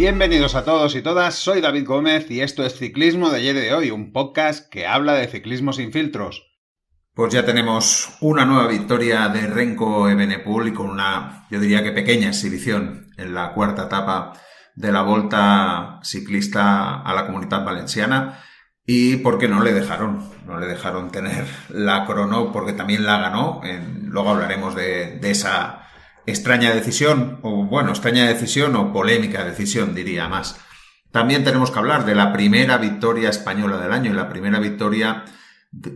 Bienvenidos a todos y todas, soy David Gómez y esto es Ciclismo de ayer y de hoy, un podcast que habla de ciclismo sin filtros. Pues ya tenemos una nueva victoria de Renko Evenepoel y con una, yo diría que pequeña exhibición en la cuarta etapa de la Volta Ciclista a la Comunitat Valenciana. Y porque no le dejaron tener la crono, porque también la ganó. Luego hablaremos de esa extraña decisión o polémica decisión, diría más. También tenemos que hablar de la primera victoria española del año y la primera victoria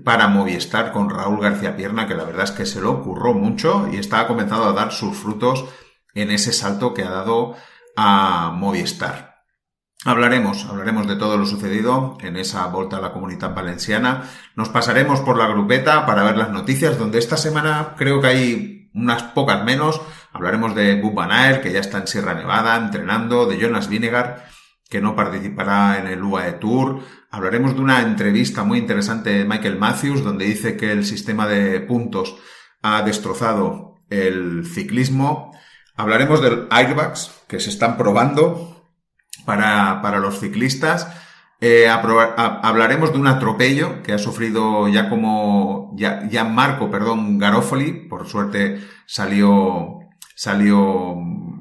para Movistar con Raúl García Pierna, que la verdad es que se lo curró mucho y está comenzando a dar sus frutos en ese salto que ha dado a Movistar. Hablaremos de todo lo sucedido en esa Volta a la Comunitat Valenciana. Nos pasaremos por la grupeta para ver las noticias, donde esta semana creo que hay unas pocas menos. Hablaremos de Wout van Aert, que ya está en Sierra Nevada entrenando, de Jonas Vingegaard, que no participará en el UAE Tour. Hablaremos de una entrevista muy interesante de Michael Matthews, donde dice que el sistema de puntos ha destrozado el ciclismo. Hablaremos del airbags que se están probando para los ciclistas. Hablaremos de un atropello que ha sufrido Marco Garofoli. Por suerte salió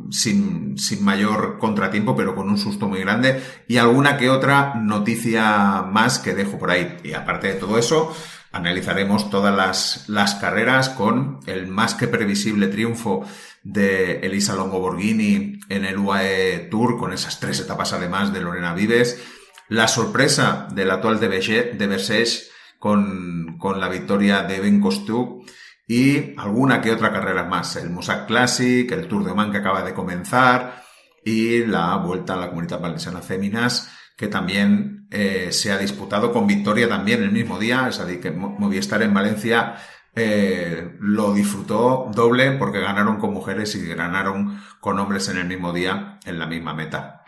sin mayor contratiempo, pero con un susto muy grande, y alguna que otra noticia más que dejo por ahí. Y aparte de todo eso, analizaremos todas las carreras con el más que previsible triunfo de Elisa Longo Borghini en el UAE Tour, con esas 3 etapas además de Lorena Vives, la sorpresa del actual de Vercés con la victoria de Ben Costuu, y alguna que otra carrera más, el Mossack Classic, el Tour de Oman que acaba de comenzar y la Vuelta a la Comunitat Valenciana Féminas, que también se ha disputado con victoria también el mismo día. Es decir, que Movistar en Valencia lo disfrutó doble, porque ganaron con mujeres y ganaron con hombres en el mismo día en la misma meta.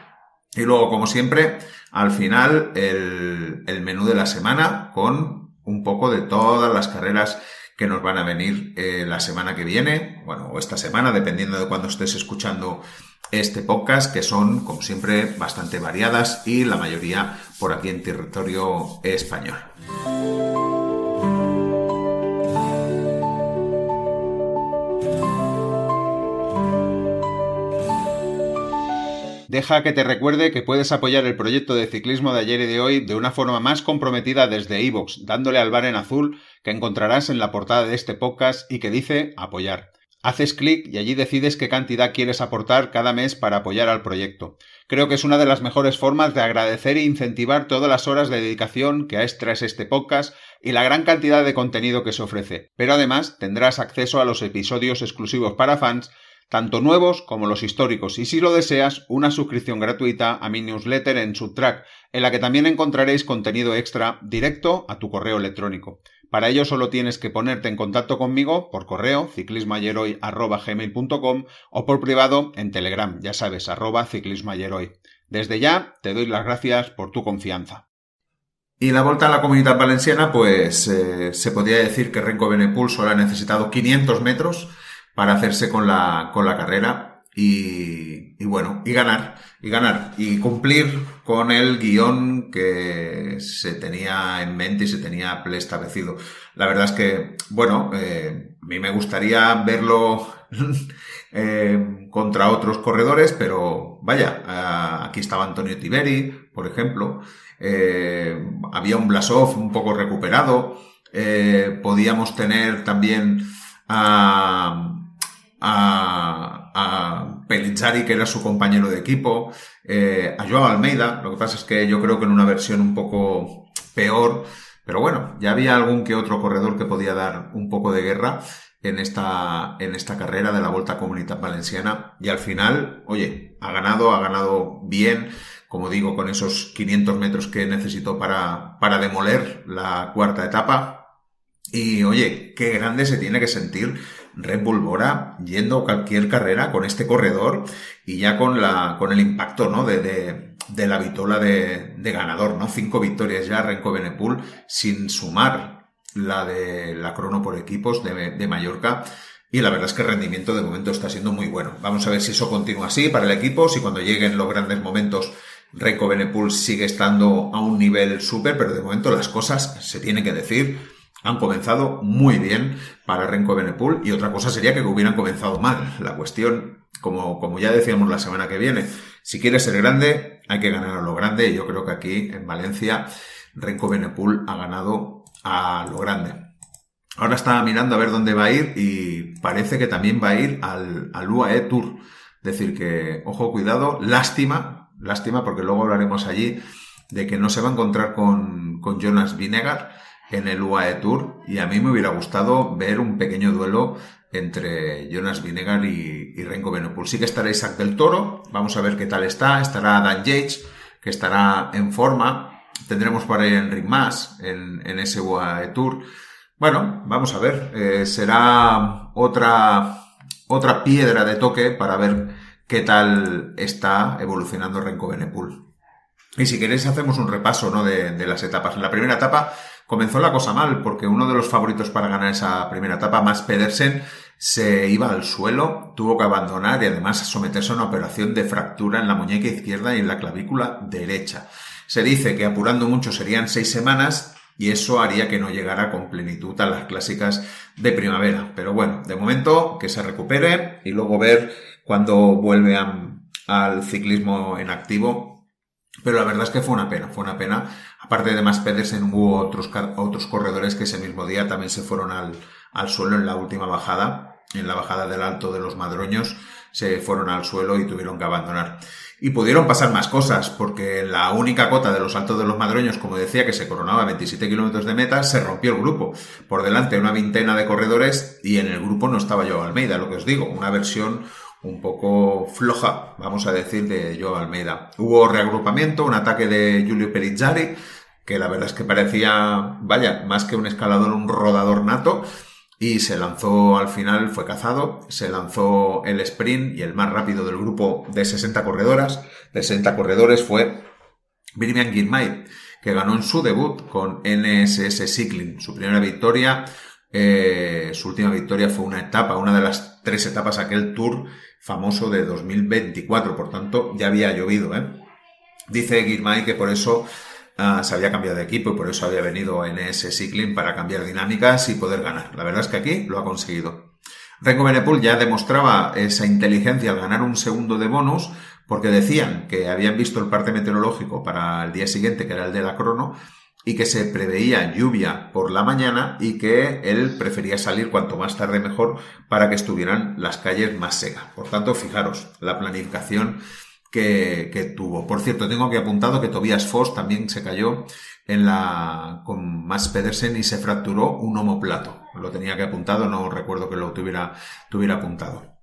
Y luego, como siempre, al final el menú de la semana con un poco de todas las carreras que nos van a venir la semana que viene, o esta semana, dependiendo de cuándo estés escuchando este podcast, que son, como siempre, bastante variadas y la mayoría por aquí en territorio español. Deja que te recuerde que puedes apoyar el proyecto de ciclismo de ayer y de hoy de una forma más comprometida desde iVoox, dándole al bar en azul que encontrarás en la portada de este podcast y que dice apoyar. Haces clic y allí decides qué cantidad quieres aportar cada mes para apoyar al proyecto. Creo que es una de las mejores formas de agradecer e incentivar todas las horas de dedicación que hay tras este podcast y la gran cantidad de contenido que se ofrece. Pero además tendrás acceso a los episodios exclusivos para fans, tanto nuevos como los históricos, y si lo deseas, una suscripción gratuita a mi newsletter en Subtrack, en la que también encontraréis contenido extra directo a tu correo electrónico. Para ello solo tienes que ponerte en contacto conmigo por correo, ciclismoayeroy@gmail.com, o por privado en Telegram, ya sabes, @ciclismoayeroy. Desde ya te doy las gracias por tu confianza. Y la Volta a la Comunitat Valenciana, pues se podría decir que Renko Evenepoel solo ha necesitado 500 metros para hacerse con la carrera y ganar y cumplir con el guión que se tenía en mente y se tenía preestablecido. La verdad es que, a mí me gustaría verlo contra otros corredores, pero aquí estaba Antonio Tiberi, por ejemplo, había un Blasov un poco recuperado, podíamos tener también a Pellizzari, que era su compañero de equipo, a Joao Almeida. Lo que pasa es que yo creo que en una versión un poco peor, pero bueno, ya había algún que otro corredor que podía dar un poco de guerra en esta carrera de la Volta a Comunitat Valenciana, y al final, ha ganado bien, como digo, con esos 500 metros que necesitó para demoler la cuarta etapa. Y qué grande se tiene que sentir Red Bull Bora yendo a cualquier carrera con este corredor y ya con el impacto, ¿no? de la vitola de ganador, ¿no? 5 victorias ya Renko Evenepoel, sin sumar la de la crono por equipos de Mallorca. y la verdad es que el rendimiento de momento está siendo muy bueno. Vamos a ver si eso continúa así para el equipo, si cuando lleguen los grandes momentos Remco Evenepoel sigue estando a un nivel súper, pero de momento las cosas, se tiene que decir, han comenzado muy bien para Remco Evenepoel, y otra cosa sería que hubieran comenzado mal. La cuestión, como ya decíamos la semana que viene, si quieres ser grande, hay que ganar a lo grande, y yo creo que aquí en Valencia Remco Evenepoel ha ganado a lo grande. Ahora estaba mirando a ver dónde va a ir y parece que también va a ir al UAE Tour. Es decir que, ojo, cuidado, lástima porque luego hablaremos allí de que no se va a encontrar con Jonas Vingegaard en el UAE Tour, y a mí me hubiera gustado ver un pequeño duelo entre Jonas Vingegaard y Remco Evenepoel. Sí que estará Isaac del Toro, vamos a ver qué tal estará Dan Yates, que estará en forma, tendremos por ahí a Enric Mas en ese UAE Tour. Bueno, vamos a ver, será otra piedra de toque para ver qué tal está evolucionando Remco Evenepoel. Y si queréis hacemos un repaso, ¿no?, de las etapas. En la primera etapa comenzó la cosa mal, porque uno de los favoritos para ganar esa primera etapa, Mads Pedersen, se iba al suelo, tuvo que abandonar y además someterse a una operación de fractura en la muñeca izquierda y en la clavícula derecha. Se dice que apurando mucho serían 6 semanas, y eso haría que no llegara con plenitud a las clásicas de primavera. Pero bueno, de momento que se recupere y luego ver cuándo vuelve al ciclismo en activo. Pero la verdad es que fue una pena. Aparte de Mads Pedersen, hubo otros corredores que ese mismo día también se fueron al suelo en la última bajada, en la bajada del Alto de los Madroños, se fueron al suelo y tuvieron que abandonar. Y pudieron pasar más cosas, porque en la única cota de los Altos de los Madroños, como decía, que se coronaba a 27 kilómetros de meta, se rompió el grupo. Por delante una veintena de corredores y en el grupo no estaba Joao Almeida, lo que os digo, una versión un poco floja, vamos a decir, de Joao Almeida. Hubo reagrupamiento, un ataque de Giulio Perizzari, que la verdad es que parecía, más que un escalador, un rodador nato, y se lanzó al final, fue cazado, se lanzó el sprint y el más rápido del grupo de 60 corredores fue Biriman Girmay, que ganó en su debut con NSS Cycling, su primera victoria. Su última victoria fue una de las 3 etapas, aquel Tour famoso de 2024, por tanto ya había llovido, Dice Girmay que por eso se había cambiado de equipo y por eso había venido a NS Cycling para cambiar dinámicas y poder ganar. La verdad es que aquí lo ha conseguido. Remco Evenepoel ya demostraba esa inteligencia al ganar un segundo de bonus, porque decían que habían visto el parte meteorológico para el día siguiente, que era el de la crono, y que se preveía lluvia por la mañana y que él prefería salir cuanto más tarde mejor para que estuvieran las calles más secas. Por tanto, fijaros, la planificación que tuvo. Por cierto, tengo aquí apuntado que Tobias Foss también se cayó con Mads Pedersen y se fracturó un omóplato. Lo tenía que apuntado, no recuerdo que lo tuviera apuntado.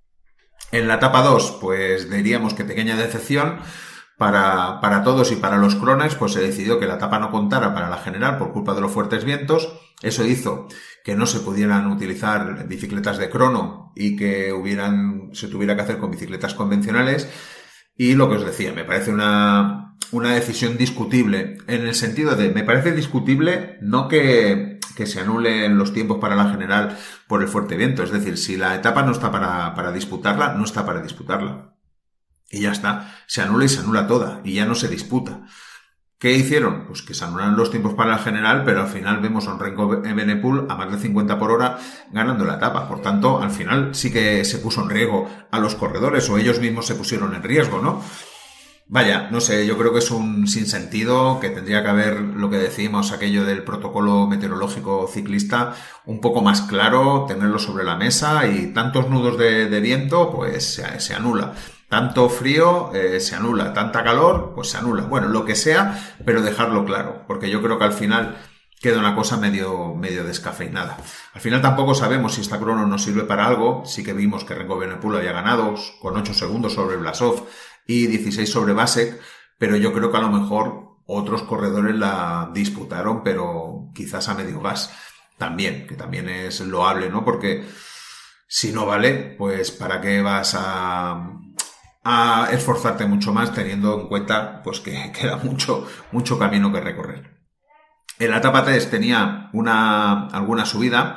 En la etapa 2, pues diríamos que pequeña decepción para todos, y para los crones, pues se decidió que la etapa no contara para la general por culpa de los fuertes vientos. Eso hizo que no se pudieran utilizar bicicletas de crono y que se tuviera que hacer con bicicletas convencionales. Y lo que os decía, me parece una decisión discutible, en el sentido de, me parece discutible no que se anulen los tiempos para la general por el fuerte viento. Es decir, si la etapa no está para disputarla, no está para disputarla. Y ya está, se anula y se anula toda, y ya no se disputa. ¿Qué hicieron? Pues que se anulan los tiempos para la general, pero al final vemos a un Remco Evenepoel a más de 50 por hora ganando la etapa. Por tanto, al final sí que se puso en riesgo a los corredores, o ellos mismos se pusieron en riesgo, ¿no? No sé, yo creo que es un sinsentido, que tendría que haber, lo que decimos, aquello del protocolo meteorológico ciclista, un poco más claro, tenerlo sobre la mesa, y tantos nudos de viento, pues se anula. Tanto frío, se anula. Tanta calor, pues se anula. Bueno, lo que sea, pero dejarlo claro, porque yo creo que al final queda una cosa medio descafeinada. Al final tampoco sabemos si esta crono nos sirve para algo. Sí que vimos que Remco Evenepoel había ganado con 8 segundos sobre Blasov y 16 sobre Vasek, pero yo creo que a lo mejor otros corredores la disputaron, pero quizás a medio gas también, que también es loable, ¿no? Porque si no vale, pues ¿para qué vas a esforzarte mucho más, teniendo en cuenta pues que queda mucho camino que recorrer? En la etapa 3 tenía alguna subida,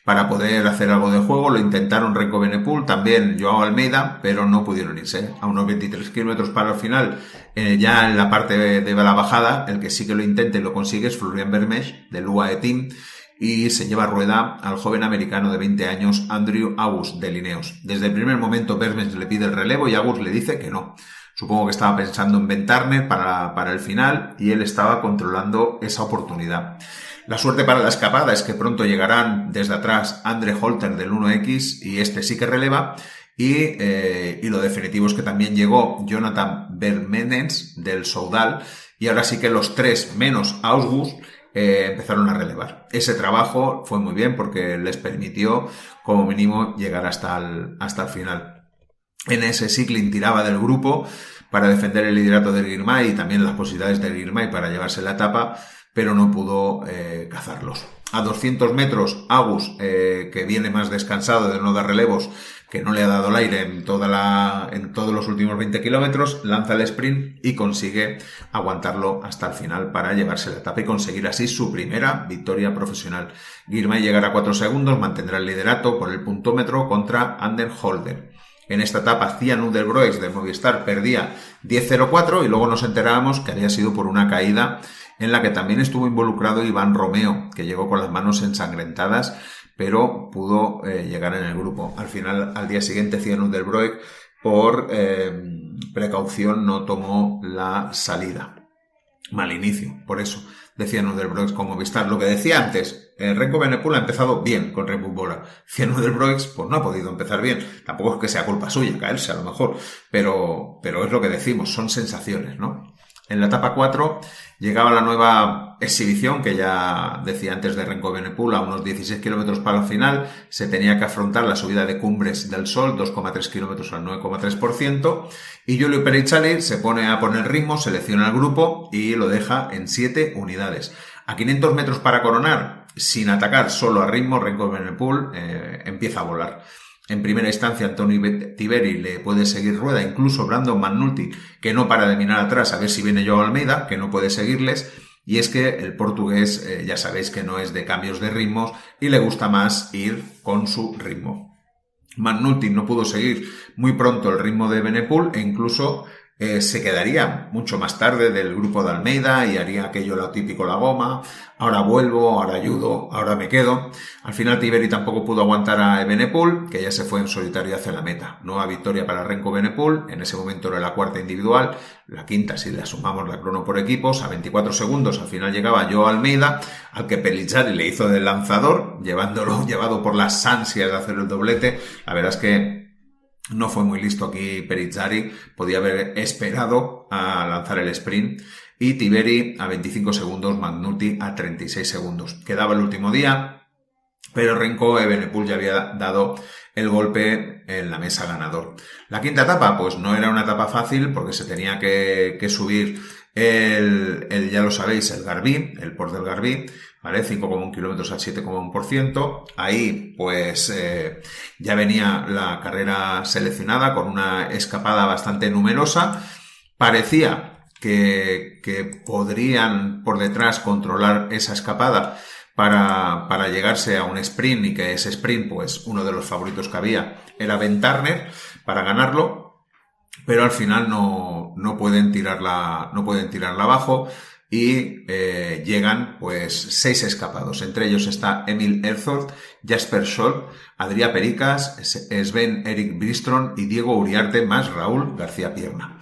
para poder hacer algo de juego. Lo intentaron Renko Evenepoel, también Joao Almeida, pero no pudieron irse. A unos 23 kilómetros para el final, ya en la parte de la bajada, el que sí que lo intenta y lo consigue es Florian Vermeersch, del UAE Team, y se lleva a rueda al joven americano de 20 años, Andrew August, de Ineos. Desde el primer momento Vermeersch le pide el relevo y August le dice que no. Supongo que estaba pensando en Ben Turner para el final y él estaba controlando esa oportunidad. La suerte para la escapada es que pronto llegarán desde atrás Andre Holter del 1X y este sí que releva. Y lo definitivo es que también llegó Jonathan Vermenens del Soudal y ahora sí que los tres menos August empezaron a relevar. Ese trabajo fue muy bien porque les permitió como mínimo llegar hasta el final. En ese Cycling tiraba del grupo para defender el liderato del Girmay y también las posibilidades del Girmay para llevarse la etapa, pero no pudo cazarlos. A 200 metros, August, que viene más descansado de no dar relevos, que no le ha dado el aire en todos los últimos 20 kilómetros, lanza el sprint y consigue aguantarlo hasta el final para llevarse la etapa y conseguir así su primera victoria profesional. Girmay llegará a 4 segundos, mantendrá el liderato por el puntómetro contra Ander Holder. En esta etapa, Cian Udelbroeks de Movistar perdía 10.04 y luego nos enterábamos que había sido por una caída en la que también estuvo involucrado Iván Romeo, que llegó con las manos ensangrentadas, pero pudo llegar en el grupo. Al final, al día siguiente, Cian Udelbroeks, por precaución, no tomó la salida. Mal inicio, por eso decía Udelbroeks con Movistar. Lo que decía antes, Renko Evenepoel ha empezado bien con Red Bull Bora. Cian Udelbroeks pues no ha podido empezar bien. Tampoco es que sea culpa suya caerse a lo mejor, pero es lo que decimos, son sensaciones, ¿no? En la etapa 4 llegaba la nueva exhibición que ya decía antes de Renko Evenepoel, a unos 16 kilómetros para el final. Se tenía que afrontar la subida de Cumbres del Sol, 2,3 kilómetros al 9,3%. Y Giulio Pericali se pone a poner ritmo, selecciona el grupo y lo deja en 7 unidades. A 500 metros para coronar, sin atacar, solo a ritmo, Renko Evenepoel empieza a volar. En primera instancia, Antonio Tiberi le puede seguir rueda, incluso Brandon McNulty, que no para de mirar atrás a ver si viene Joao Almeida, que no puede seguirles. Y es que el portugués, ya sabéis que no es de cambios de ritmos y le gusta más ir con su ritmo. McNulty no pudo seguir muy pronto el ritmo de Evenepoel e incluso se quedaría mucho más tarde del grupo de Almeida y haría aquello lo típico, la goma, ahora vuelvo, ahora ayudo, ahora me quedo. Al final Tiberi tampoco pudo aguantar a Evenepoel, que ya se fue en solitario hacia la meta. Nueva victoria para Renko Evenepoel, en ese momento era la cuarta individual, la quinta si le sumamos la crono por equipos, a 24 segundos al final llegaba Joao Almeida, al que Pellizzari le hizo del lanzador, llevado por las ansias de hacer el doblete. La verdad es que no fue muy listo aquí Pellizzari, podía haber esperado a lanzar el sprint. Y Tiberi a 25 segundos, McNulty a 36 segundos. Quedaba el último día, pero Renko Evenepoel ya había dado el golpe en la mesa ganador. La quinta etapa, pues no era una etapa fácil porque se tenía que subir ya lo sabéis, el Garbí, el Port del Garbí, ¿vale? 5,1 kilómetros al 7,1%. Ahí, pues, ya venía la carrera seleccionada con una escapada bastante numerosa. Parecía que podrían por detrás controlar esa escapada para llegarse a un sprint y que ese sprint, pues, uno de los favoritos que había era Ben Turner para ganarlo. Pero al final no pueden tirarla abajo y llegan pues 6 escapados. Entre ellos está Emil Erzort, Jasper Scholl, Adrià Pericas, Sven-Erik Bystrøm y Diego Uriarte más Raúl García Pierna.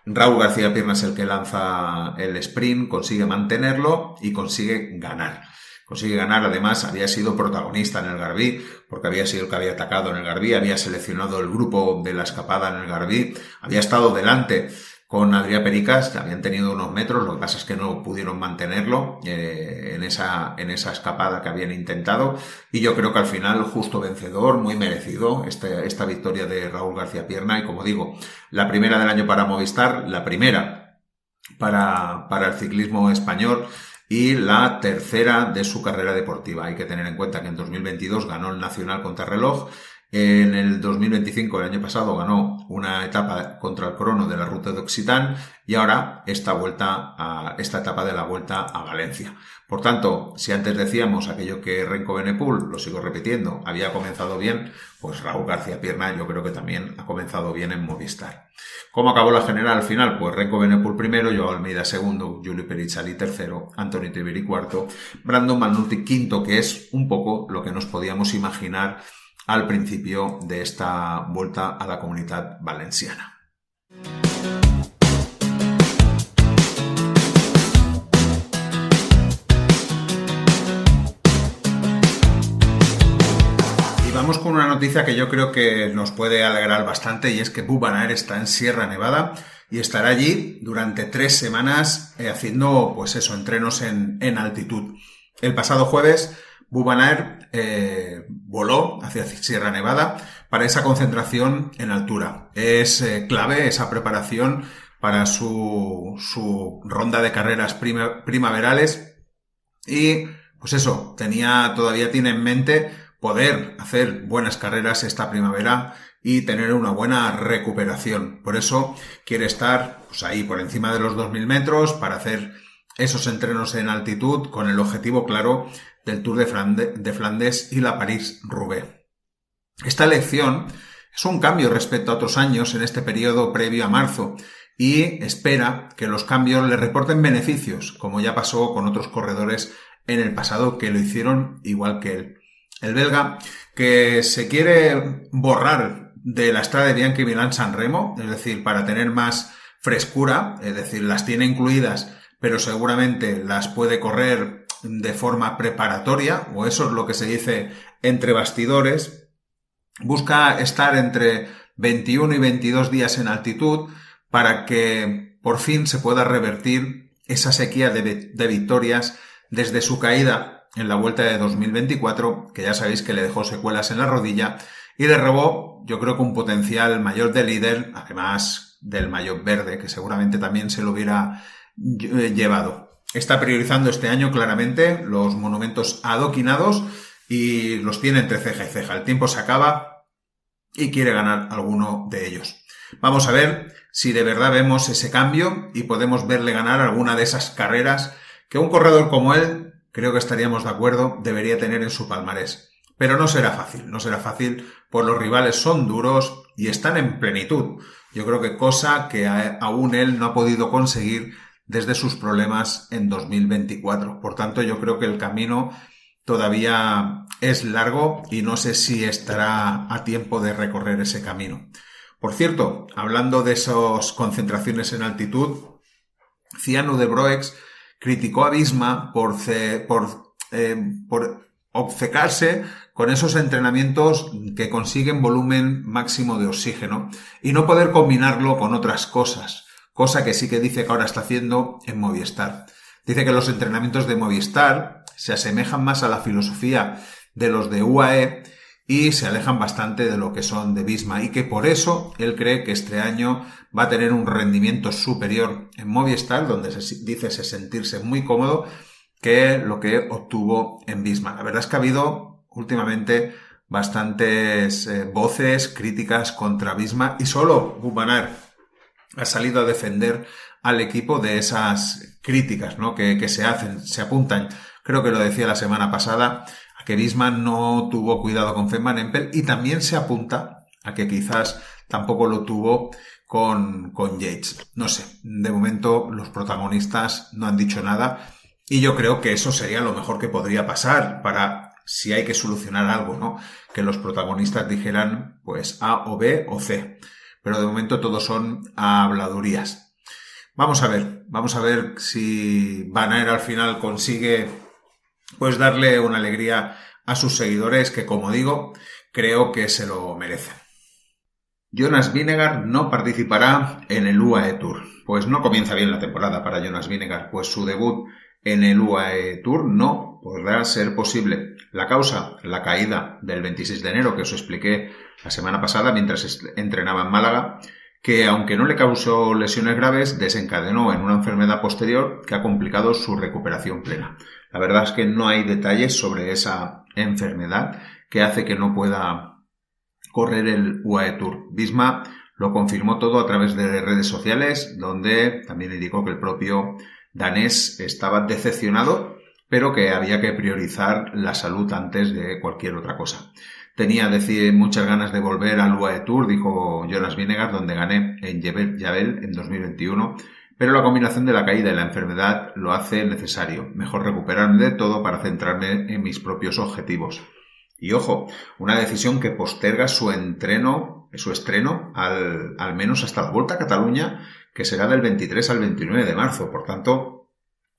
Raúl García Pierna es el que lanza el sprint, consigue mantenerlo y consigue ganar. Además había sido protagonista en el Garbí, porque había sido el que había atacado en el Garbí, había seleccionado el grupo de la escapada en el Garbí, había estado delante con Adrià Pericas, que habían tenido unos metros, lo que pasa es que no pudieron mantenerlo en esa escapada que habían intentado, y yo creo que al final justo vencedor, muy merecido esta victoria de Raúl García Pierna, y como digo, la primera del año para Movistar, la primera para el ciclismo español, y la tercera de su carrera deportiva. Hay que tener en cuenta que en 2022 ganó el Nacional Contrarreloj, En el 2025, el año pasado, ganó una etapa contra el crono de la Ruta de Occitán y ahora esta etapa de la Vuelta a Valencia. Por tanto, si antes decíamos aquello que Renko Evenepoel, lo sigo repitiendo, había comenzado bien, pues Raúl García Pierna yo creo que también ha comenzado bien en Movistar. ¿Cómo acabó la general al final? Pues Renko Evenepoel primero, Joao Almeida segundo, Juli Perichali tercero, Antonio Tiberi cuarto, Brandon McNulty quinto, que es un poco lo que nos podíamos imaginar al principio de esta Vuelta a la Comunitat Valenciana. Vamos con una noticia que yo creo que nos puede alegrar bastante y es que Wout van Aert está en Sierra Nevada y estará allí durante 3 semanas haciendo, pues eso, entrenos en altitud. El pasado jueves Wout van Aert voló hacia Sierra Nevada para esa concentración en altura. Es clave esa preparación para su ronda de carreras primaverales y, pues eso, todavía tiene en mente poder hacer buenas carreras esta primavera y tener una buena recuperación. Por eso quiere estar pues ahí por encima de los 2000 metros para hacer esos entrenos en altitud con el objetivo claro del Tour de Flandes y la París-Roubaix. Esta elección es un cambio respecto a otros años en este periodo previo a marzo y espera que los cambios le reporten beneficios, como ya pasó con otros corredores en el pasado que lo hicieron igual que él. El belga, que se quiere borrar de la Strade Bianche Milán-San Remo, es decir, para tener más frescura, es decir, las tiene incluidas, pero seguramente las puede correr de forma preparatoria, o eso es lo que se dice entre bastidores. Busca estar entre 21 y 22 días en altitud para que por fin se pueda revertir esa sequía de victorias desde su caída en la Vuelta de 2024, que ya sabéis que le dejó secuelas en la rodilla y le robó, yo creo que un potencial mayor de líder, además del maillot verde, que seguramente también se lo hubiera llevado. Está priorizando este año claramente los monumentos adoquinados y los tiene entre ceja y ceja. El tiempo se acaba y quiere ganar alguno de ellos. Vamos a ver si de verdad vemos ese cambio y podemos verle ganar alguna de esas carreras que un corredor como él, creo que estaríamos de acuerdo, debería tener en su palmarés. Pero no será fácil, pues los rivales son duros y están en plenitud. Yo creo que cosa que aún él no ha podido conseguir desde sus problemas en 2024. Por tanto, yo creo que el camino todavía es largo y no sé si estará a tiempo de recorrer ese camino. Por cierto, hablando de esas concentraciones en altitud, Ciano de Broex criticó a Visma por obcecarse con esos entrenamientos que consiguen volumen máximo de oxígeno y no poder combinarlo con otras cosas, cosa que sí que dice que ahora está haciendo en Movistar. Dice que los entrenamientos de Movistar se asemejan más a la filosofía de los de UAE y se alejan bastante de lo que son de Visma y que por eso él cree que este año va a tener un rendimiento superior en Movistar, donde dice sentirse muy cómodo, que lo que obtuvo en Visma. La verdad es que ha habido últimamente bastantes voces críticas contra Visma y solo Wout van Aert ha salido a defender al equipo de esas críticas, ¿no? que se apuntan. Creo que lo decía la semana pasada, a que Visma no tuvo cuidado con Van Empel y también se apunta a que quizás tampoco lo tuvo con Yates. No sé, de momento los protagonistas no han dicho nada y yo creo que eso sería lo mejor que podría pasar para, si hay que solucionar algo, ¿no? Que los protagonistas dijeran pues A o B o C. Pero de momento todo son habladurías. Vamos a ver si Van Aert al final consigue pues darle una alegría a sus seguidores que, como digo, creo que se lo merecen. Jonas Vingegaard no participará en el UAE Tour. Pues no comienza bien la temporada para Jonas Vingegaard, pues su debut en el UAE Tour no podrá ser posible. La causa, la caída del 26 de enero, que os expliqué la semana pasada mientras entrenaba en Málaga, que aunque no le causó lesiones graves, desencadenó en una enfermedad posterior que ha complicado su recuperación plena. La verdad es que no hay detalles sobre esa enfermedad que hace que no pueda correr el UAE Tour. Visma lo confirmó todo a través de redes sociales, donde también indicó que el propio danés estaba decepcionado, pero que había que priorizar la salud antes de cualquier otra cosa. Tenía, muchas ganas de volver al UAE Tour, dijo Jonas Vingegaard, donde gané en Jebel Jabel en 2021, pero la combinación de la caída y la enfermedad lo hace necesario. Mejor recuperarme de todo para centrarme en mis propios objetivos. Y ojo, una decisión que posterga su estreno al menos hasta la Volta a Cataluña, que será del 23 al 29 de marzo. Por tanto,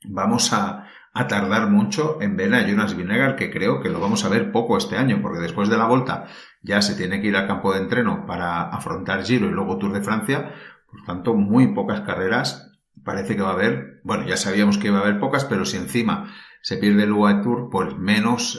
vamos a tardar mucho en ver a Jonas Vingegaard, que creo que lo vamos a ver poco este año, porque después de la Volta ya se tiene que ir al campo de entreno para afrontar Giro y luego Tour de Francia. Por tanto, muy pocas carreras. Parece que va a haber, bueno, ya sabíamos que iba a haber pocas, pero si encima se pierde el UAE Tour, pues menos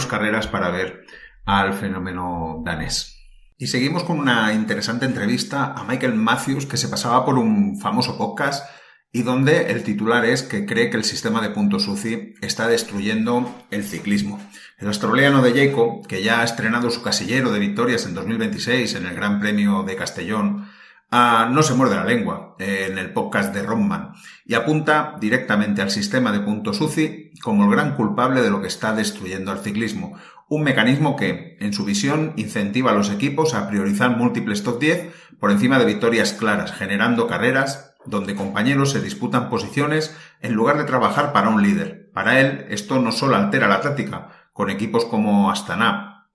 carreras para ver al fenómeno danés. Y seguimos con una interesante entrevista a Michael Matthews, que se pasaba por un famoso podcast y donde el titular es que cree que el sistema de puntos UCI está destruyendo el ciclismo. El australiano de Jayco, que ya ha estrenado su casillero de victorias en 2026 en el Gran Premio de Castellón, no se muerde la lengua en el podcast de Rothman y apunta directamente al sistema de puntos UCI como el gran culpable de lo que está destruyendo al ciclismo. Un mecanismo que, en su visión, incentiva a los equipos a priorizar múltiples top 10 por encima de victorias claras, generando carreras donde compañeros se disputan posiciones en lugar de trabajar para un líder. Para él, esto no solo altera la táctica, con equipos como Astana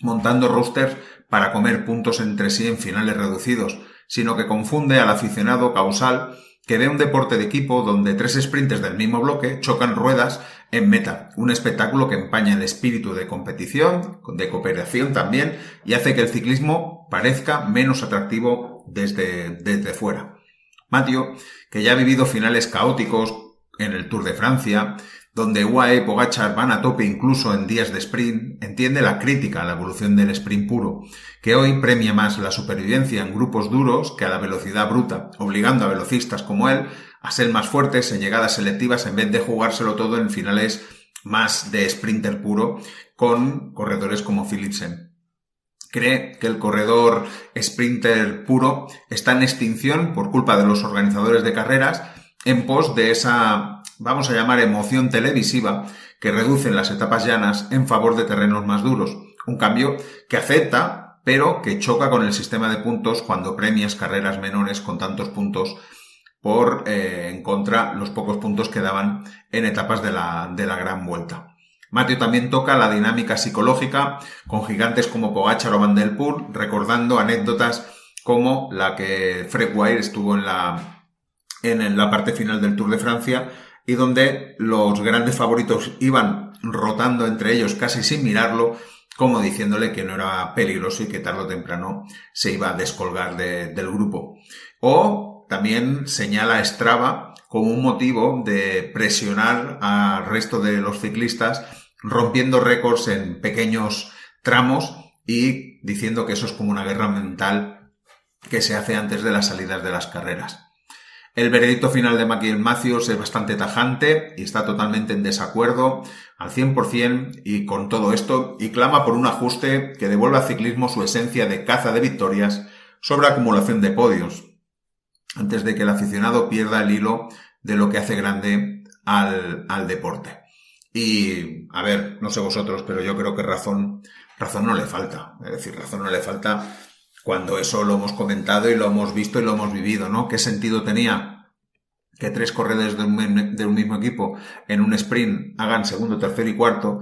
montando rosters para comer puntos entre sí en finales reducidos, sino que confunde al aficionado causal que ve un deporte de equipo donde 3 sprinters del mismo bloque chocan ruedas en meta. Un espectáculo que empaña el espíritu de competición, de cooperación también, y hace que el ciclismo parezca menos atractivo desde fuera. Mathieu, que ya ha vivido finales caóticos en el Tour de Francia, donde UAE y Pogačar van a tope incluso en días de sprint, entiende la crítica a la evolución del sprint puro, que hoy premia más la supervivencia en grupos duros que a la velocidad bruta, obligando a velocistas como él a ser más fuertes en llegadas selectivas en vez de jugárselo todo en finales más de sprinter puro con corredores como Philipsen. Cree que el corredor sprinter puro está en extinción por culpa de los organizadores de carreras en pos de esa, vamos a llamar, emoción televisiva que reducen las etapas llanas en favor de terrenos más duros. Un cambio que acepta, pero que choca con el sistema de puntos cuando premias carreras menores con tantos puntos por en contra los pocos puntos que daban en etapas de la Gran Vuelta. Mathieu también toca la dinámica psicológica con gigantes como Pogačar o Van der Poel, recordando anécdotas como la que Fred Wright estuvo en la parte final del Tour de Francia y donde los grandes favoritos iban rotando entre ellos casi sin mirarlo, como diciéndole que no era peligroso y que tarde o temprano se iba a descolgar del grupo. O también señala Strava como un motivo de presionar al resto de los ciclistas, rompiendo récords en pequeños tramos y diciendo que eso es como una guerra mental que se hace antes de las salidas de las carreras. El veredicto final de Michael Matthews es bastante tajante y está totalmente en desacuerdo al 100% y con todo esto y clama por un ajuste que devuelva al ciclismo su esencia de caza de victorias sobre acumulación de podios, antes de que el aficionado pierda el hilo de lo que hace grande al deporte. Y, a ver, no sé vosotros, pero yo creo que razón no le falta. Es decir, razón no le falta cuando eso lo hemos comentado y lo hemos visto y lo hemos vivido, ¿no? ¿Qué sentido tenía que 3 corredores de un mismo equipo en un sprint hagan segundo, tercero y cuarto,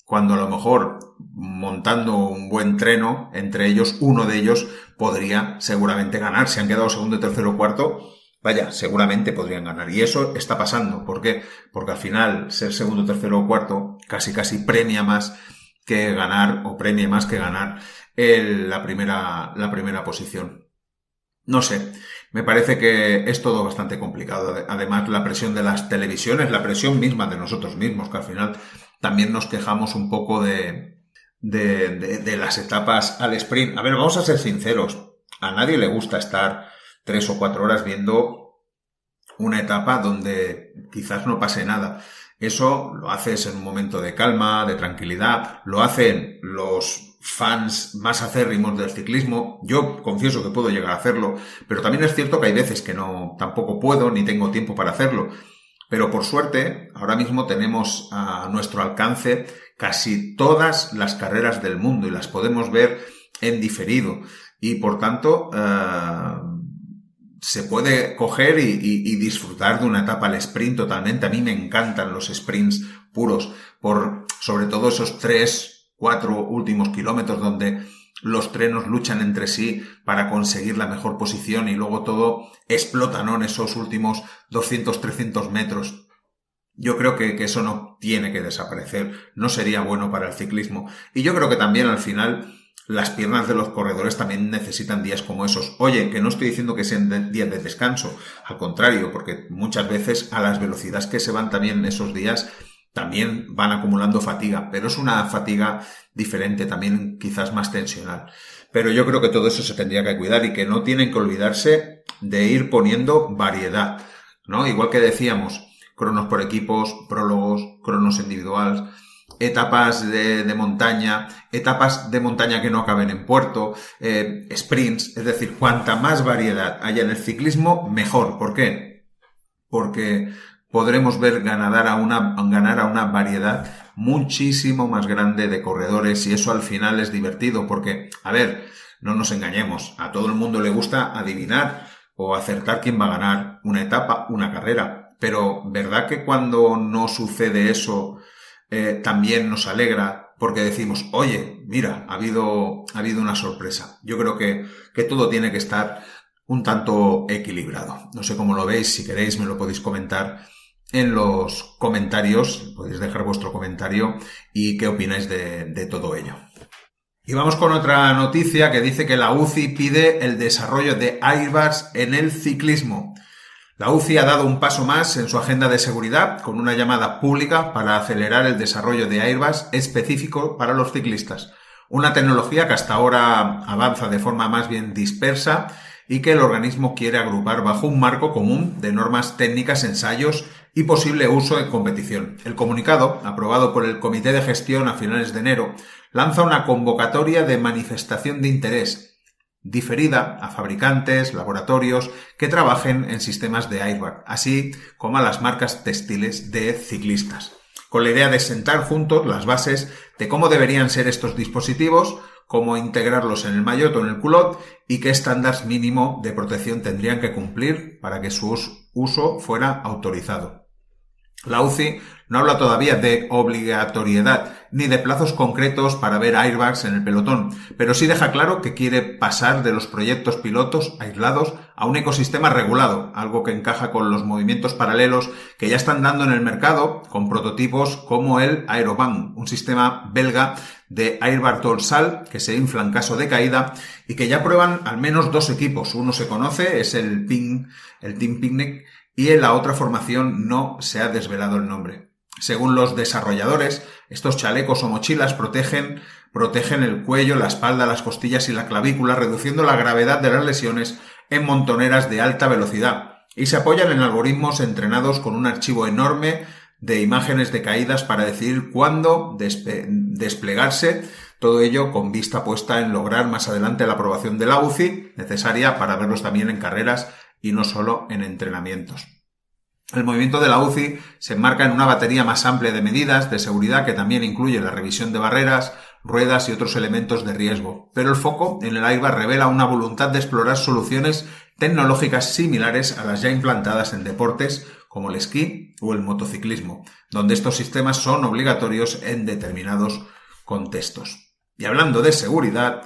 cuando a lo mejor montando un buen treno, entre ellos, uno de ellos podría seguramente ganar? Si han quedado segundo, tercero o cuarto, vaya, seguramente podrían ganar. Y eso está pasando. ¿Por qué? Porque al final ser segundo, tercero o cuarto casi premia más que ganar o premia más que ganar la primera posición. No sé, me parece que es todo bastante complicado. Además, la presión de las televisiones, la presión misma de nosotros mismos, que al final también nos quejamos un poco de las etapas al sprint. A ver, vamos a ser sinceros. A nadie le gusta estar 3 o 4 horas viendo una etapa donde quizás no pase nada. Eso lo haces en un momento de calma, de tranquilidad. Lo hacen los fans más acérrimos del ciclismo. Yo confieso que puedo llegar a hacerlo, pero también es cierto que hay veces que tampoco puedo ni tengo tiempo para hacerlo. Pero por suerte, ahora mismo tenemos a nuestro alcance casi todas las carreras del mundo y las podemos ver en diferido. Y por tanto, se puede coger y disfrutar de una etapa al sprint totalmente. A mí me encantan los sprints puros, sobre todo esos 3-4 últimos kilómetros donde los trenos luchan entre sí para conseguir la mejor posición y luego todo explota, ¿no? En esos últimos 200-300 metros. Yo creo que eso no tiene que desaparecer, no sería bueno para el ciclismo. Y yo creo que también al final las piernas de los corredores también necesitan días como esos. Oye, que no estoy diciendo que sean días de descanso, al contrario, porque muchas veces a las velocidades que se van también esos días también van acumulando fatiga, pero es una fatiga diferente, también quizás más tensional. Pero yo creo que todo eso se tendría que cuidar y que no tienen que olvidarse de ir poniendo variedad, ¿no? Igual que decíamos, cronos por equipos, prólogos, cronos individuales, etapas de montaña, etapas de montaña que no acaben en puerto, sprints, es decir, cuanta más variedad haya en el ciclismo, mejor. ¿Por qué? Porque podremos ver ganar a una variedad muchísimo más grande de corredores y eso al final es divertido porque, a ver, no nos engañemos, a todo el mundo le gusta adivinar o acertar quién va a ganar una etapa, una carrera, pero ¿verdad que cuando no sucede eso también nos alegra porque decimos, oye, mira, ha habido una sorpresa? Yo creo que todo tiene que estar un tanto equilibrado. No sé cómo lo veis, si queréis me lo podéis comentar en los comentarios, podéis dejar vuestro comentario y qué opináis de todo ello. Y vamos con otra noticia que dice que la UCI pide el desarrollo de airbags en el ciclismo. La UCI ha dado un paso más en su agenda de seguridad con una llamada pública para acelerar el desarrollo de airbags específico para los ciclistas. Una tecnología que hasta ahora avanza de forma más bien dispersa y que el organismo quiere agrupar bajo un marco común de normas técnicas, ensayos y posible uso en competición. El comunicado, aprobado por el Comité de Gestión a finales de enero, lanza una convocatoria de manifestación de interés diferida a fabricantes, laboratorios que trabajen en sistemas de airbag, así como a las marcas textiles de ciclistas, con la idea de sentar juntos las bases de cómo deberían ser estos dispositivos, cómo integrarlos en el maillot o en el culot y qué estándares mínimo de protección tendrían que cumplir para que su uso fuera autorizado. La UCI no habla todavía de obligatoriedad ni de plazos concretos para ver airbags en el pelotón, pero sí deja claro que quiere pasar de los proyectos pilotos aislados a un ecosistema regulado, algo que encaja con los movimientos paralelos que ya están dando en el mercado con prototipos como el Aerobang, un sistema belga de airbag dorsal que se infla en caso de caída y que ya prueban al menos 2 equipos. Uno se conoce, es el Team Picnic, y en la otra formación no se ha desvelado el nombre. Según los desarrolladores, estos chalecos o mochilas protegen el cuello, la espalda, las costillas y la clavícula, reduciendo la gravedad de las lesiones en montoneras de alta velocidad, y se apoyan en algoritmos entrenados con un archivo enorme de imágenes de caídas para decidir cuándo desplegarse, todo ello con vista puesta en lograr más adelante la aprobación de la UCI, necesaria para verlos también en carreras y no solo en entrenamientos. El movimiento de la UCI se enmarca en una batería más amplia de medidas de seguridad que también incluye la revisión de barreras, ruedas y otros elementos de riesgo. Pero el foco en el airbag revela una voluntad de explorar soluciones tecnológicas similares a las ya implantadas en deportes como el esquí o el motociclismo, donde estos sistemas son obligatorios en determinados contextos. Y hablando de seguridad,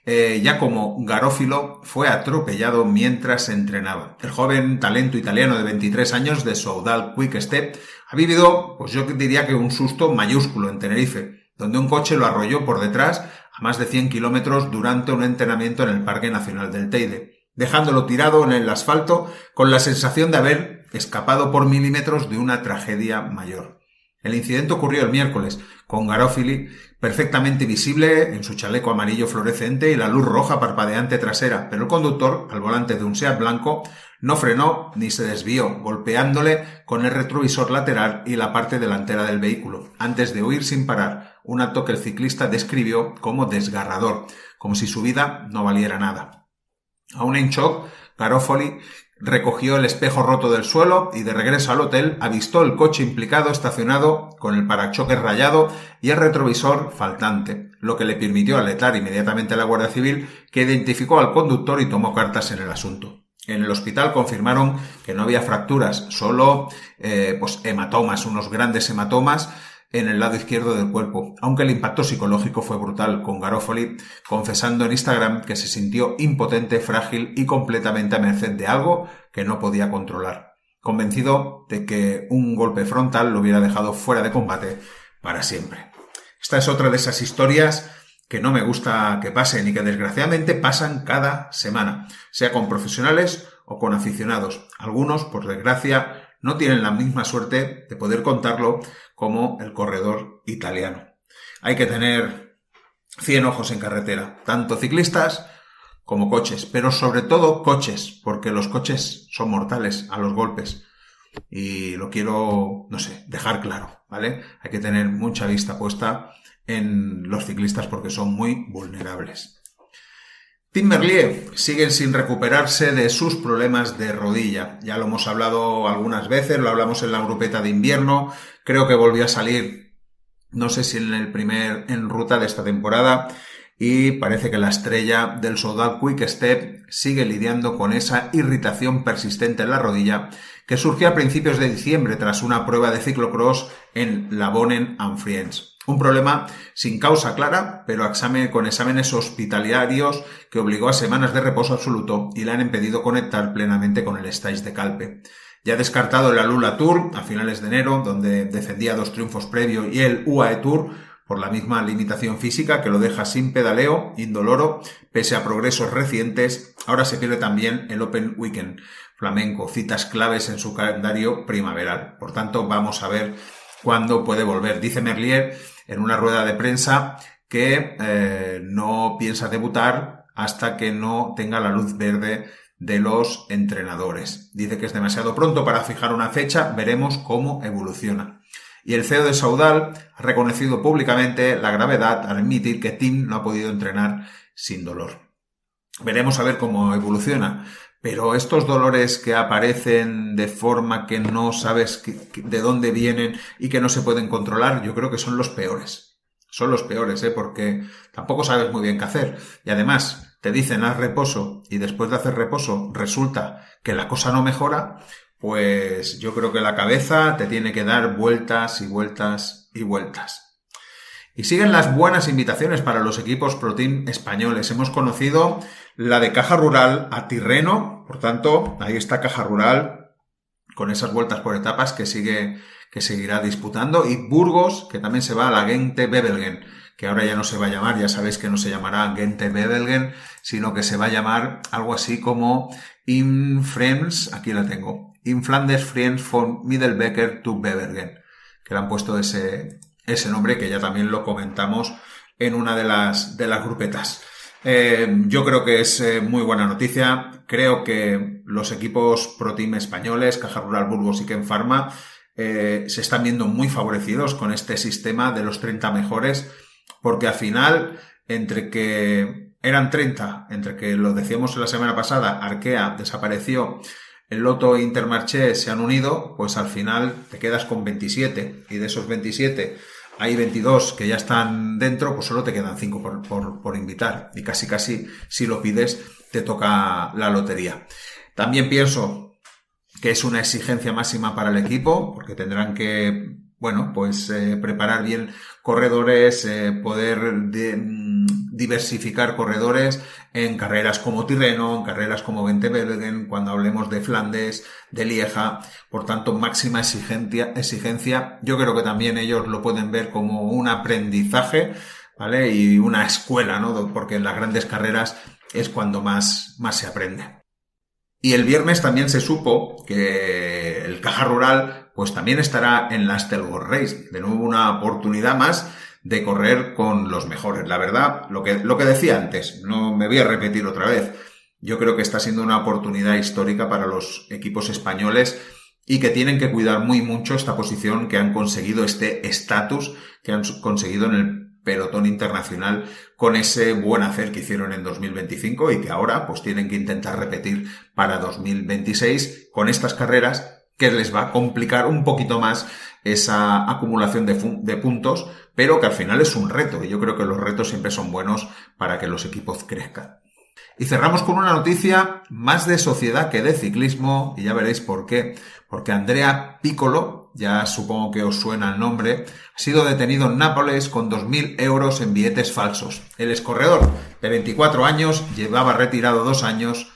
Giacomo Garofilo fue atropellado mientras entrenaba. El joven talento italiano de 23 años de Soudal Quick Step ha vivido, pues yo diría que un susto mayúsculo en Tenerife, donde un coche lo arrolló por detrás a más de 100 kilómetros durante un entrenamiento en el Parque Nacional del Teide, dejándolo tirado en el asfalto con la sensación de haber escapado por milímetros de una tragedia mayor. El incidente ocurrió el miércoles, con Garofili perfectamente visible en su chaleco amarillo fluorescente y la luz roja parpadeante trasera, pero el conductor, al volante de un Seat blanco, no frenó ni se desvió, golpeándole con el retrovisor lateral y la parte delantera del vehículo, antes de huir sin parar, un acto que el ciclista describió como desgarrador, como si su vida no valiera nada. Aún en shock, Garofoli recogió el espejo roto del suelo y de regreso al hotel avistó el coche implicado estacionado con el parachoques rayado y el retrovisor faltante, lo que le permitió alertar inmediatamente a la Guardia Civil, que identificó al conductor y tomó cartas en el asunto. En el hospital confirmaron que no había fracturas, solo hematomas, unos grandes hematomas en el lado izquierdo del cuerpo, aunque el impacto psicológico fue brutal, con Garofoli confesando en Instagram que se sintió impotente, frágil y completamente a merced de algo que no podía controlar, convencido de que un golpe frontal lo hubiera dejado fuera de combate para siempre. Esta es otra de esas historias que no me gusta que pasen y que desgraciadamente pasan cada semana, sea con profesionales o con aficionados. Algunos, por desgracia, no tienen la misma suerte de poder contarlo como el corredor italiano. Hay que tener 100 ojos en carretera, tanto ciclistas como coches, pero sobre todo coches, porque los coches son mortales a los golpes. Y lo quiero, dejar claro, ¿vale? Hay que tener mucha vista puesta en los ciclistas porque son muy vulnerables. Tim Merlier sigue sin recuperarse de sus problemas de rodilla. Ya lo hemos hablado algunas veces, lo hablamos en la grupeta de invierno. Creo que volvió a salir, no sé si en ruta de esta temporada, y parece que la estrella del Soudal Quick Step sigue lidiando con esa irritación persistente en la rodilla que surgió a principios de diciembre tras una prueba de ciclocross en La Bonen-en-Friends. Un problema sin causa clara, pero con exámenes hospitalarios que obligó a semanas de reposo absoluto y le han impedido conectar plenamente con el stage de Calpe. Ya descartado el Alula Tour a finales de enero, donde defendía 2 triunfos previos, y el UAE Tour, por la misma limitación física que lo deja sin pedaleo, indoloro, pese a progresos recientes, ahora se pierde también el Open Weekend flamenco, citas claves en su calendario primaveral. Por tanto, vamos a ver cuándo puede volver. Dice Merlier en una rueda de prensa que no piensa debutar hasta que no tenga la luz verde de los entrenadores. Dice que es demasiado pronto para fijar una fecha, veremos cómo evoluciona. Y el CEO de Soudal ha reconocido públicamente la gravedad al admitir que Tim no ha podido entrenar sin dolor. Veremos a ver cómo evoluciona. Pero estos dolores que aparecen de forma que no sabes de dónde vienen y que no se pueden controlar, yo creo que son los peores. Son los peores, porque tampoco sabes muy bien qué hacer. Y además te dicen haz reposo y después de hacer reposo resulta que la cosa no mejora, pues yo creo que la cabeza te tiene que dar vueltas y vueltas y vueltas. Y siguen las buenas invitaciones para los equipos Pro Team españoles. Hemos conocido la de Caja Rural a Tirreno, por tanto, ahí está Caja Rural con esas vueltas por etapas que seguirá disputando, y Burgos, que también se va a la Gente Bebelgen, que ahora ya no se va a llamar, ya sabéis que no se llamará Gente Bebelgen, sino que se va a llamar algo así como In Flanders Friends von Middelbecker to Bebelgen, que le han puesto ese nombre, que ya también lo comentamos en una de las grupetas. Yo creo que es muy buena noticia. Creo que los equipos Pro Team españoles, Caja Rural, Burgos y Ken Pharma, se están viendo muy favorecidos con este sistema de los 30 mejores, porque al final, entre que eran 30, entre que lo decíamos la semana pasada, Arkea desapareció, el Lotto e Intermarché se han unido, pues al final te quedas con 27, y de esos 27 hay 22 que ya están dentro, pues solo te quedan 5 por invitar, y casi si lo pides te toca la lotería. También pienso que es una exigencia máxima para el equipo, porque tendrán que preparar bien corredores, poder diversificar corredores en carreras como Tirreno, en carreras como Gente Bebelgen, cuando hablemos de Flandes, de Lieja. Por tanto, máxima exigencia. Yo creo que también ellos lo pueden ver como un aprendizaje, ¿vale? Y una escuela, ¿no? Porque en las grandes carreras es cuando más se aprende. Y el viernes también se supo que el Caja Rural pues también estará en la Astelgor Race. De nuevo una oportunidad más de correr con los mejores. La verdad, lo que decía antes, no me voy a repetir otra vez. Yo creo que está siendo una oportunidad histórica para los equipos españoles y que tienen que cuidar muy mucho esta posición que han conseguido, este estatus que han conseguido en el pelotón internacional con ese buen hacer que hicieron en 2025 y que ahora pues tienen que intentar repetir para 2026 con estas carreras que les va a complicar un poquito más esa acumulación de puntos, pero que al final es un reto y yo creo que los retos siempre son buenos para que los equipos crezcan. Y cerramos con una noticia más de sociedad que de ciclismo, y ya veréis por qué. Porque Andrea Piccolo, ya supongo que os suena el nombre, ha sido detenido en Nápoles con 2.000 euros en billetes falsos. El excorredor de 24 años lleva retirado 2 años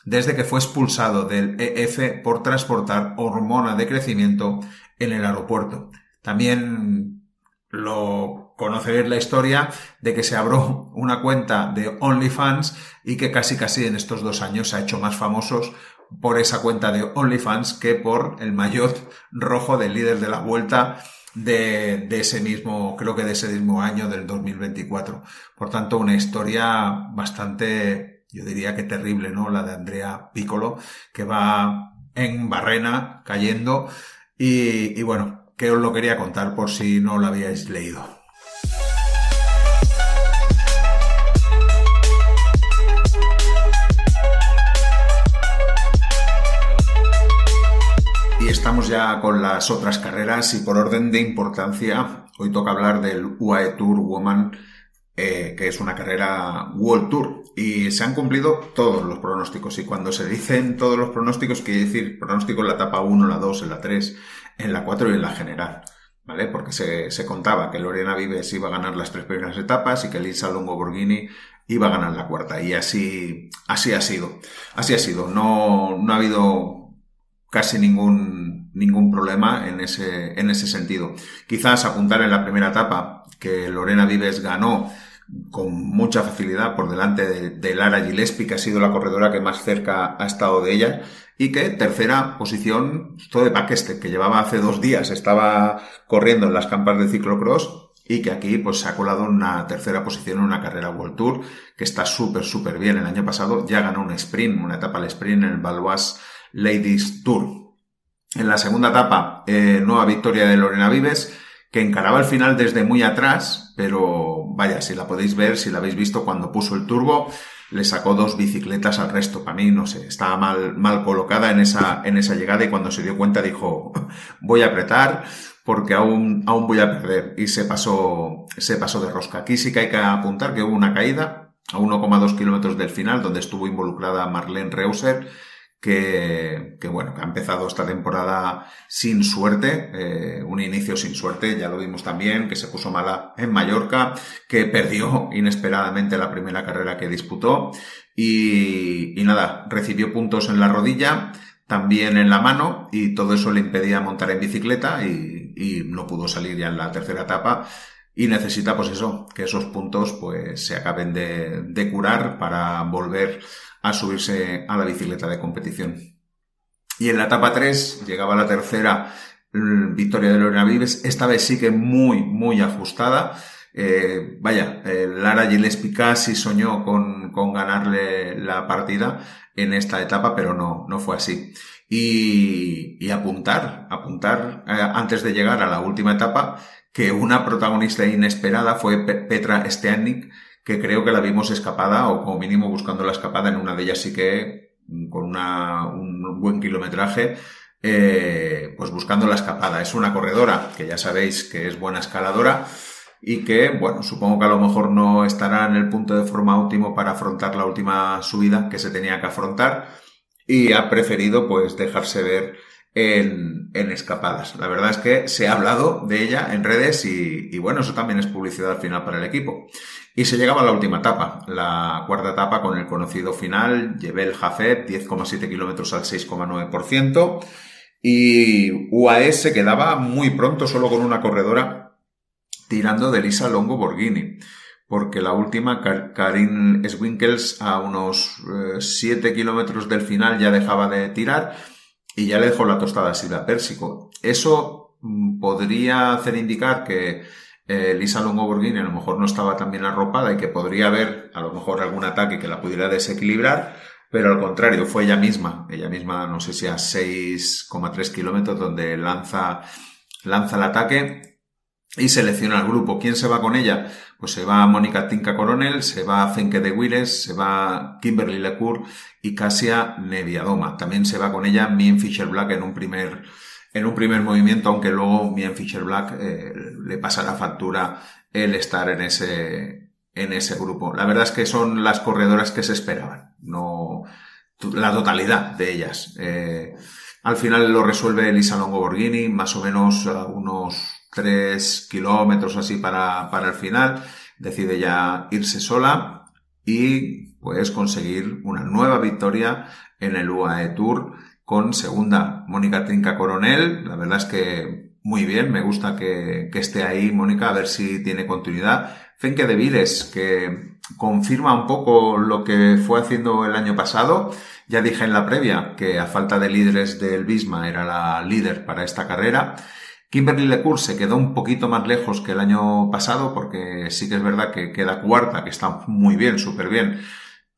desde que fue expulsado del EF por transportar hormona de crecimiento en el aeropuerto. También lo conoceréis la historia de que se abrió una cuenta de OnlyFans y que casi en estos 2 años se ha hecho más famosos por esa cuenta de OnlyFans que por el maillot rojo del líder de la Vuelta de ese mismo año del 2024. Por tanto, una historia bastante, yo diría que terrible, ¿no? La de Andrea Piccolo, que va en barrena cayendo y bueno, que os lo quería contar por si no lo habíais leído. Y estamos ya con las otras carreras y por orden de importancia, hoy toca hablar del UAE Tour Women, que es una carrera World Tour. Y se han cumplido todos los pronósticos. Y cuando se dicen todos los pronósticos, quiere decir pronósticos en la etapa 1, en la 2, en la 3, en la 4 y en la general. ¿Vale? Porque se contaba que Lorena Vives iba a ganar las 3 primeras etapas y que Elisa Longo Borghini iba a ganar la cuarta. Y así ha sido. Así ha sido. No ha habido casi ningún problema en ese sentido. Quizás apuntar en la primera etapa que Lorena Vives ganó con mucha facilidad por delante de Lara Gillespie, que ha sido la corredora que más cerca ha estado de ella, y que tercera posición, Stode Bakkestedt, que llevaba hace 2 días, estaba corriendo en las campas de ciclocross y que aquí pues se ha colado en una tercera posición en una carrera World Tour, que está súper bien. El año pasado ya ganó un sprint, una etapa al sprint en el Valois Ladies Tour. En la segunda etapa, nueva victoria de Lorena Vives, que encaraba el final desde muy atrás, pero vaya, si la podéis ver, si la habéis visto cuando puso el turbo, le sacó 2 bicicletas al resto. Para mí, no sé, estaba mal colocada en esa llegada y cuando se dio cuenta dijo, voy a apretar porque aún voy a perder, y se pasó de rosca. Aquí sí que hay que apuntar que hubo una caída a 1,2 kilómetros del final donde estuvo involucrada Marlene Reuser, que ha empezado esta temporada sin suerte, un inicio sin suerte, ya lo vimos también, que se puso mala en Mallorca, que perdió inesperadamente la primera carrera que disputó y nada, recibió puntos en la rodilla, también en la mano, y todo eso le impedía montar en bicicleta y no pudo salir ya en la tercera etapa. Y necesita pues eso, que esos puntos pues se acaben de curar para volver a subirse a la bicicleta de competición. Y en la etapa 3 llegaba la tercera victoria de Lorena Vives, esta vez sí que muy ajustada. Lara Gillespie casi soñó con ganarle la partida en esta etapa, pero no fue así. Y apuntar antes de llegar a la última etapa, que una protagonista inesperada fue Petra Steanik, que creo que la vimos escapada, o como mínimo buscando la escapada. En una de ellas sí que con un buen kilometraje, pues buscando la escapada. Es una corredora que ya sabéis que es buena escaladora y que, bueno, supongo que a lo mejor no estará en el punto de forma óptimo para afrontar la última subida que se tenía que afrontar, y ha preferido pues dejarse ver en escapadas. La verdad es que se ha hablado de ella en redes y bueno, eso también es publicidad al final para el equipo. Y se llegaba a la última etapa, la cuarta etapa, con el conocido final, Jebel Jafet, 10,7 kilómetros al 6,9%, y UAE se quedaba muy pronto solo con una corredora tirando de Elisa Longo Borghini, porque la última, Karin Swinkels, a unos 7 kilómetros del final ya dejaba de tirar y ya le dejó la tostada a Silvia Pérsico. Eso podría hacer indicar que Elisa Longo Borghini a lo mejor no estaba tan bien arropada y que podría haber a lo mejor algún ataque que la pudiera desequilibrar, pero al contrario, fue ella misma, no sé si a 6,3 kilómetros, donde lanza el ataque y selecciona al grupo. ¿Quién se va con ella? Pues se va Mónica Tinka Coronel, se va Fenke de Willes, se va Kimberly Lecour y Kasia Neviadoma. También se va con ella Mien Fischer-Black en un primer movimiento, aunque luego Mien Fischer-Black le pasa la factura el estar en ese grupo. La verdad es que son las corredoras que se esperaban, no la totalidad de ellas. Al final lo resuelve Elisa Longo Borghini, más o menos a unos 3 kilómetros así para el final. Decide ya irse sola y pues conseguir una nueva victoria en el UAE Tour con segunda Mónica Tinka Coronel. La verdad es que muy bien, me gusta que esté ahí Mónica, a ver si tiene continuidad. Fenke de Villes, que confirma un poco lo que fue haciendo el año pasado. Ya dije en la previa que a falta de líderes del Visma era la líder para esta carrera. Kimberly Lecour se quedó un poquito más lejos que el año pasado, porque sí que es verdad que queda cuarta, que está muy bien, súper bien,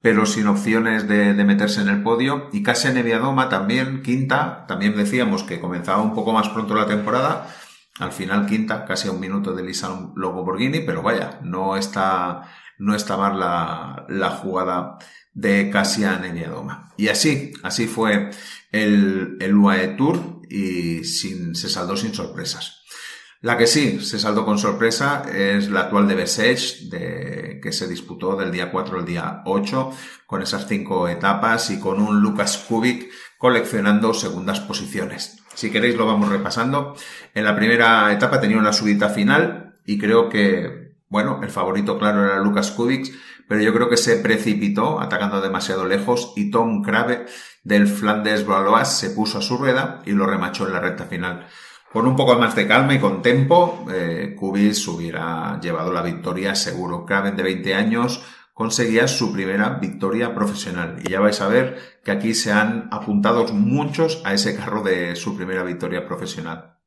pero sin opciones de meterse en el podio. Y Kasia Neviadoma también quinta, también decíamos que comenzaba un poco más pronto la temporada, al final quinta, casi a un minuto de Elisa Longo Borghini, pero vaya, no está mal la jugada de Kasia Neviadoma. Y así fue el UAE Tour y se saldó sin sorpresas. La que sí se saldó con sorpresa es la actual de Bessèges, que se disputó del día 4 al día 8, con esas 5 etapas y con un Lukas Kubik coleccionando segundas posiciones. Si queréis lo vamos repasando. En la primera etapa tenía una subida final y creo que, bueno, el favorito claro era Lukas Kubik, pero yo creo que se precipitó atacando demasiado lejos y Tom Krabbe del Flandes Valois se puso a su rueda y lo remachó en la recta final. Con un poco más de calma y con tempo, Kubik hubiera llevado la victoria seguro. Krabbe, de 20 años, conseguía su primera victoria profesional. Y ya vais a ver que aquí se han apuntado muchos a ese carro de su primera victoria profesional.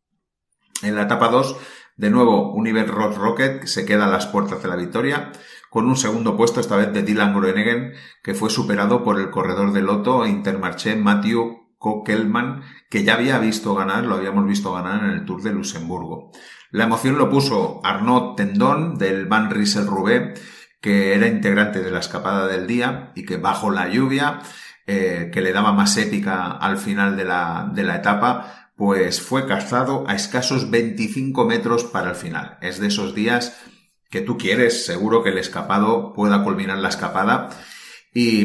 En la etapa 2, de nuevo, Univer Road Rocket, que se queda a las puertas de la victoria, con un segundo puesto, esta vez de Dylan Groenewegen, que fue superado por el corredor de Lotto Intermarché Matthew Kokelman, que ya lo habíamos visto ganar en el Tour de Luxemburgo. La emoción lo puso Arnaud Tendon del Van Rysel-Roubaix, que era integrante de la escapada del día y que bajo la lluvia, que le daba más épica al final de la etapa, pues fue cazado a escasos 25 metros para el final. Es de esos días que tú quieres, seguro que el escapado pueda culminar la escapada,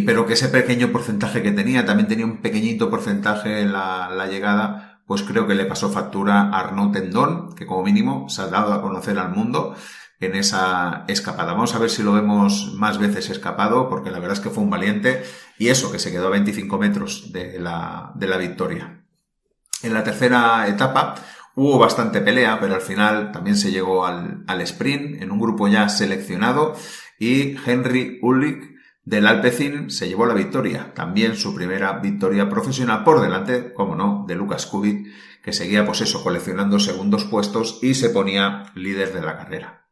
pero que ese pequeño porcentaje que también tenía un pequeñito porcentaje en la llegada, pues creo que le pasó factura a Arnaud Tendon, que como mínimo se ha dado a conocer al mundo en esa escapada. Vamos a ver si lo vemos más veces escapado, porque la verdad es que fue un valiente, y eso, que se quedó a 25 metros de la victoria. En la tercera etapa hubo bastante pelea, pero al final también se llegó al sprint en un grupo ya seleccionado y Henry Ulrich del Alpecin se llevó la victoria. También su primera victoria profesional por delante, como no, de Lukas Kubik, que seguía coleccionando segundos puestos y se ponía líder de la carrera.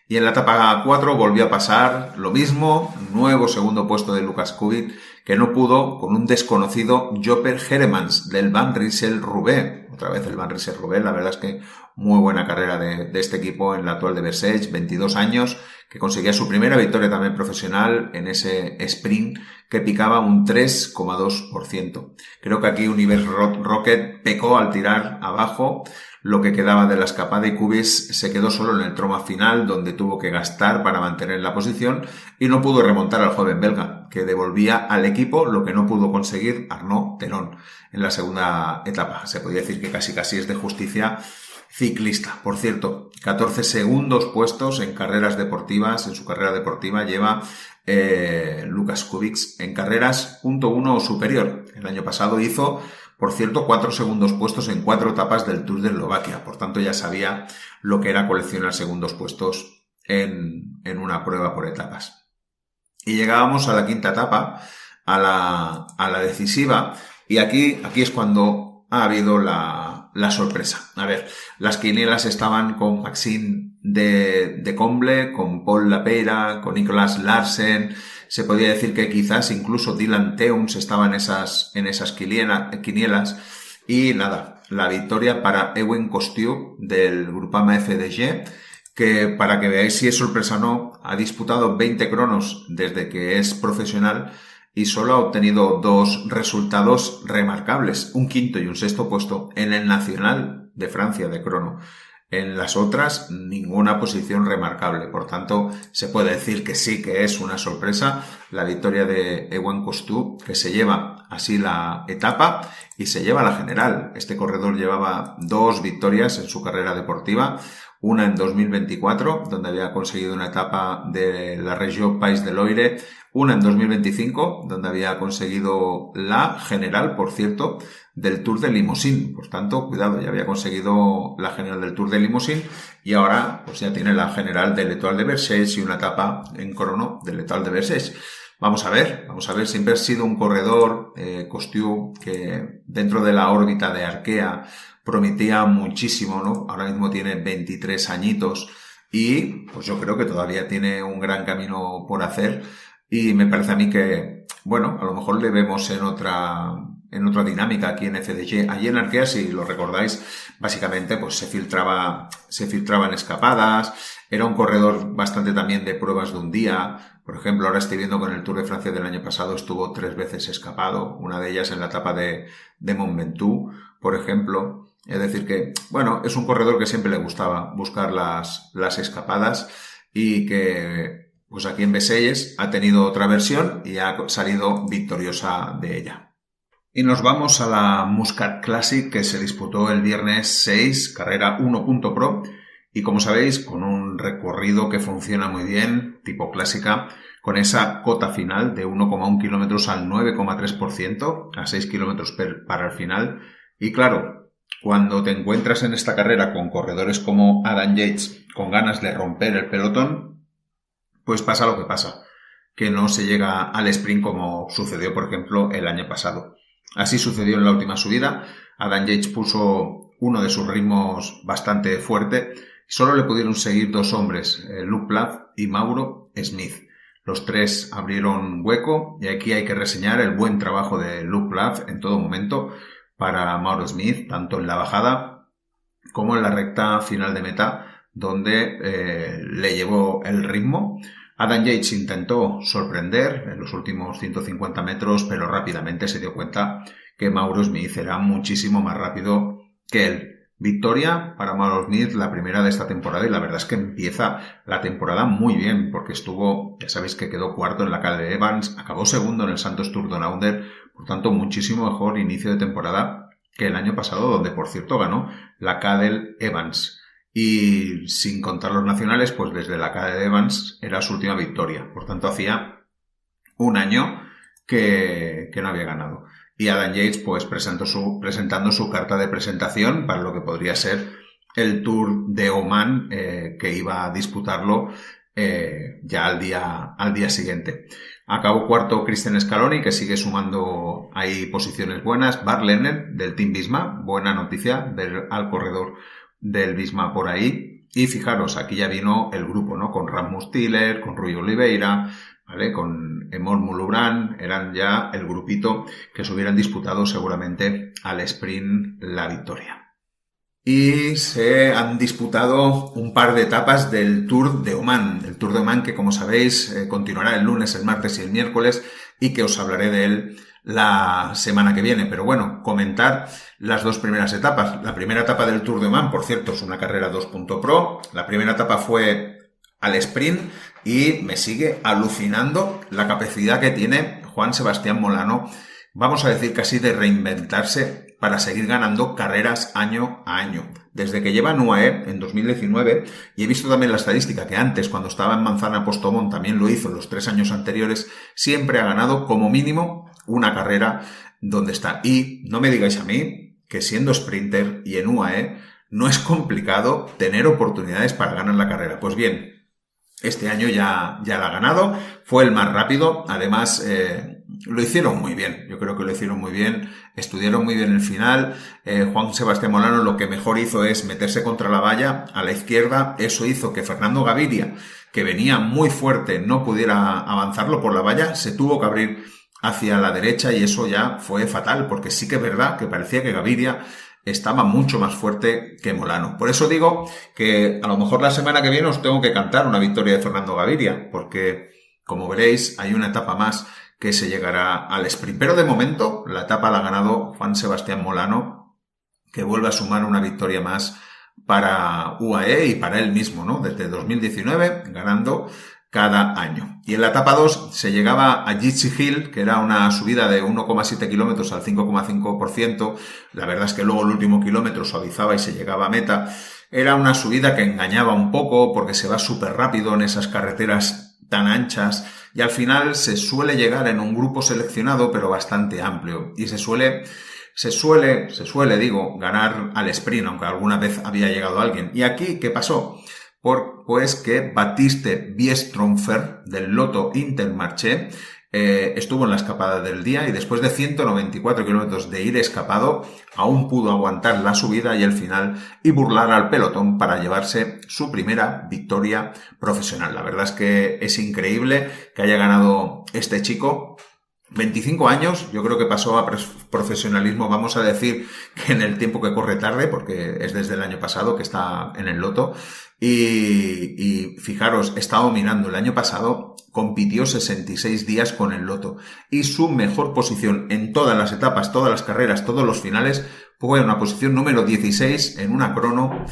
Y en la etapa 4 volvió a pasar lo mismo, nuevo segundo puesto de Lukas Kubik, que no pudo con un desconocido Jopper Heremans del Van Rysel-Roubaix. Otra vez el Van Rysel-Roubaix, la verdad es que muy buena carrera de este equipo en la actual de Bessèges, 22 años, que conseguía su primera victoria también profesional en ese sprint que picaba un 3,2%. Creo que aquí Univer Rocket pecó al tirar abajo lo que quedaba de la escapada y Kubik se quedó solo en el tramo final, donde tuvo que gastar para mantener la posición y no pudo remontar al joven belga, que devolvía al equipo lo que no pudo conseguir Arnaud Tendon en la segunda etapa. Se podría decir que casi es de justicia ciclista. Por cierto, 14 segundos puestos en carreras deportivas, en su carrera deportiva lleva Lukas Kubik en carreras .1 o superior. El año pasado hizo, por cierto, 4 segundos puestos en 4 etapas del Tour de Eslovaquia. Por tanto, ya sabía lo que era coleccionar segundos puestos en una prueba por etapas. Y llegábamos a la quinta etapa, a la decisiva, y aquí es cuando ha habido la sorpresa. A ver, las quinielas estaban con Maxime de Comble, con Paul Lapeyra, con Nicolas Larsen, Se podría decir que quizás incluso Dylan Teuns estaba en esas quinielas. Y nada, la victoria para Ewen Costiu del Groupama FDG, que para que veáis si es sorpresa o no, ha disputado 20 cronos desde que es profesional y solo ha obtenido 2 resultados remarcables, un quinto y un sexto puesto en el Nacional de Francia de crono. En las otras, ninguna posición remarcable. Por tanto, se puede decir que sí que es una sorpresa la victoria de Ewen Costiu, que se lleva así la etapa y se lleva la general. Este corredor llevaba 2 victorias en su carrera deportiva. Una en 2024, donde había conseguido una etapa de la región Pays de Loire. Una en 2025, donde había conseguido la general, por cierto, del Tour de Limousin. Por tanto, cuidado, ya había conseguido la general del Tour de Limousin y ahora pues ya tiene la general del Étoile de Versailles y una etapa en crono del Étoile de Versailles. Vamos a ver, siempre ha sido un corredor, Costiu, que dentro de la órbita de Arkea prometía muchísimo, ¿no? Ahora mismo tiene 23 añitos y pues yo creo que todavía tiene un gran camino por hacer y me parece a mí que, bueno, a lo mejor le vemos en otra dinámica aquí en FDG. Allí en Arkea, si lo recordáis, básicamente pues se filtraba en escapadas, era un corredor bastante también de pruebas de un día. Por ejemplo, ahora estoy viendo con el Tour de Francia del año pasado estuvo 3 veces escapado, una de ellas en la etapa de Mont Ventoux, por ejemplo. Es decir que, bueno, es un corredor que siempre le gustaba buscar las escapadas y que, pues aquí en Versailles ha tenido otra versión y ha salido victoriosa de ella. Y nos vamos a la Muscat Classic, que se disputó el viernes 6, carrera 1.pro, y como sabéis, con un recorrido que funciona muy bien, tipo clásica, con esa cota final de 1,1 kilómetros al 9,3%, a 6 kilómetros para el final. Y claro, cuando te encuentras en esta carrera con corredores como Adam Yates, con ganas de romper el pelotón, pues pasa lo que pasa, que no se llega al sprint como sucedió, por ejemplo, el año pasado. Así sucedió en la última subida. Adam Yates puso uno de sus ritmos bastante fuerte. Solo le pudieron seguir 2 hombres, Luke Plath y Mauro Smith. Los 3 abrieron hueco y aquí hay que reseñar el buen trabajo de Luke Plath en todo momento para Mauro Smith, tanto en la bajada como en la recta final de meta, donde le llevó el ritmo. Adam Yates intentó sorprender en los últimos 150 metros, pero rápidamente se dio cuenta que Mauro Smith era muchísimo más rápido que él. Victoria para Mauro Smith, la primera de esta temporada, y la verdad es que empieza la temporada muy bien, porque estuvo, ya sabéis que quedó cuarto en la Cadel Evans, acabó segundo en el Santos Tour Down Under, por tanto muchísimo mejor inicio de temporada que el año pasado, donde por cierto ganó la Cadel Evans. Y sin contar los nacionales, pues desde la Cadel Evans era su última victoria. Por tanto, hacía un año que no había ganado. Y Adam Yates, pues presentando su carta de presentación para lo que podría ser el Tour de Oman, que iba a disputarlo ya al día siguiente. Acabó cuarto Cristian Scaloni, que sigue sumando ahí posiciones buenas. Bart Lerner, del Team Visma, buena noticia ver al corredor del Visma por ahí. Y fijaros, aquí ya vino el grupo, ¿no? Con Rasmus Tiller, con Rui Oliveira, ¿vale? Con Emol Mulubran, eran ya el grupito que se hubieran disputado seguramente al sprint la victoria. Y se han disputado un par de etapas del Tour de Oman. El Tour de Oman que, como sabéis, continuará el lunes, el martes y el miércoles y que os hablaré de él la semana que viene. Pero bueno, comentar las 2 primeras etapas. La primera etapa del Tour de Oman, por cierto, es una carrera 2.pro. La primera etapa fue al sprint y me sigue alucinando la capacidad que tiene Juan Sebastián Molano, vamos a decir casi de reinventarse para seguir ganando carreras año a año. Desde que lleva en UAE en 2019, y he visto también la estadística que antes, cuando estaba en Manzana Postobón, también lo hizo en los 3 años anteriores, siempre ha ganado como mínimo una carrera donde está. Y no me digáis a mí que siendo sprinter y en UAE no es complicado tener oportunidades para ganar la carrera. Pues bien, este año ya la ha ganado, fue el más rápido, además lo hicieron muy bien, yo creo que lo hicieron muy bien, estudiaron muy bien el final. Juan Sebastián Molano lo que mejor hizo es meterse contra la valla a la izquierda, eso hizo que Fernando Gaviria, que venía muy fuerte, no pudiera avanzarlo por la valla, se tuvo que abrir hacia la derecha y eso ya fue fatal, porque sí que es verdad que parecía que Gaviria estaba mucho más fuerte que Molano. Por eso digo que a lo mejor la semana que viene os tengo que cantar una victoria de Fernando Gaviria, porque como veréis hay una etapa más que se llegará al sprint. Pero de momento la etapa la ha ganado Juan Sebastián Molano, que vuelve a sumar una victoria más para UAE y para él mismo, ¿no? Desde 2019 ganando cada año. Y en la etapa 2 se llegaba a Gitzi Hill, que era una subida de 1,7 kilómetros al 5,5%. La verdad es que luego el último kilómetro suavizaba y se llegaba a meta. Era una subida que engañaba un poco porque se va súper rápido en esas carreteras tan anchas y al final se suele llegar en un grupo seleccionado pero bastante amplio y se suele, ganar al sprint, aunque alguna vez había llegado alguien. ¿Y aquí qué pasó? Pues que Baptiste Biestromfer del Lotto Intermarché estuvo en la escapada del día y después de 194 kilómetros de ir escapado aún pudo aguantar la subida y el final y burlar al pelotón para llevarse su primera victoria profesional. La verdad es que es increíble que haya ganado este chico. 25 años, yo creo que pasó a profesionalismo, vamos a decir que en el tiempo que corre tarde, porque es desde el año pasado que está en el Lotto. Y fijaros, he estado mirando, el año pasado compitió 66 días con el Lotto y su mejor posición en todas las etapas, todas las carreras, todos los finales fue una posición número 16 en la crono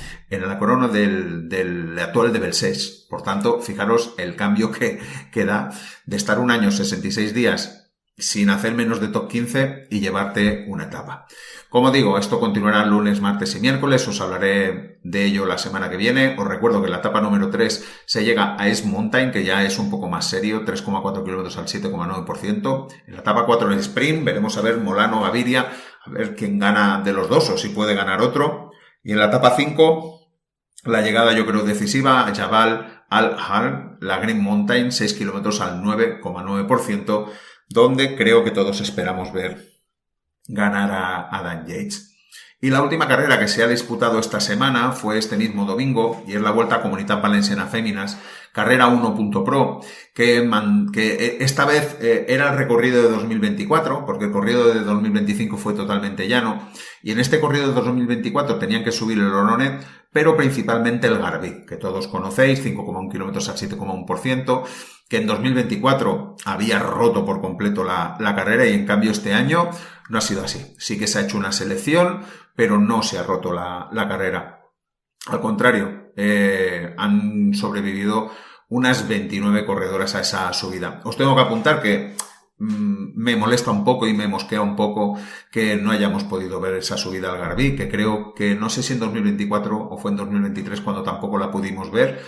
del actual de Belses. Por tanto, fijaros el cambio que da de estar un año 66 días sin hacer menos de top 15 y llevarte una etapa. Como digo, esto continuará lunes, martes y miércoles, os hablaré de ello la semana que viene. Os recuerdo que la etapa número 3 se llega a S Mountain, que ya es un poco más serio, 3,4 kilómetros al 7,9%. En la etapa 4 el sprint, veremos a ver Molano, Gaviria, a ver quién gana de los dos o si puede ganar otro. Y en la etapa 5, la llegada yo creo decisiva a Jabal al-Har, la Green Mountain, 6 kilómetros al 9,9%, donde creo que todos esperamos ver ganar a Dan Yates. Y la última carrera que se ha disputado esta semana fue este mismo domingo y es la Vuelta a Comunitat Valenciana Féminas, carrera 1.pro, que esta vez era el recorrido de 2024, porque el corrido de 2025 fue totalmente llano, y en este corrido de 2024 tenían que subir el Oronet, pero principalmente el Garbí, que todos conocéis, 5,1 kilómetros al 7,1%, que en 2024 había roto por completo la carrera y en cambio este año no ha sido así. Sí que se ha hecho una selección, pero no se ha roto la carrera. Al contrario, han sobrevivido unas 29 corredoras a esa subida. Os tengo que apuntar que me molesta un poco y me mosquea un poco que no hayamos podido ver esa subida al Garbí, que creo que no sé si en 2024 o fue en 2023 cuando tampoco la pudimos ver.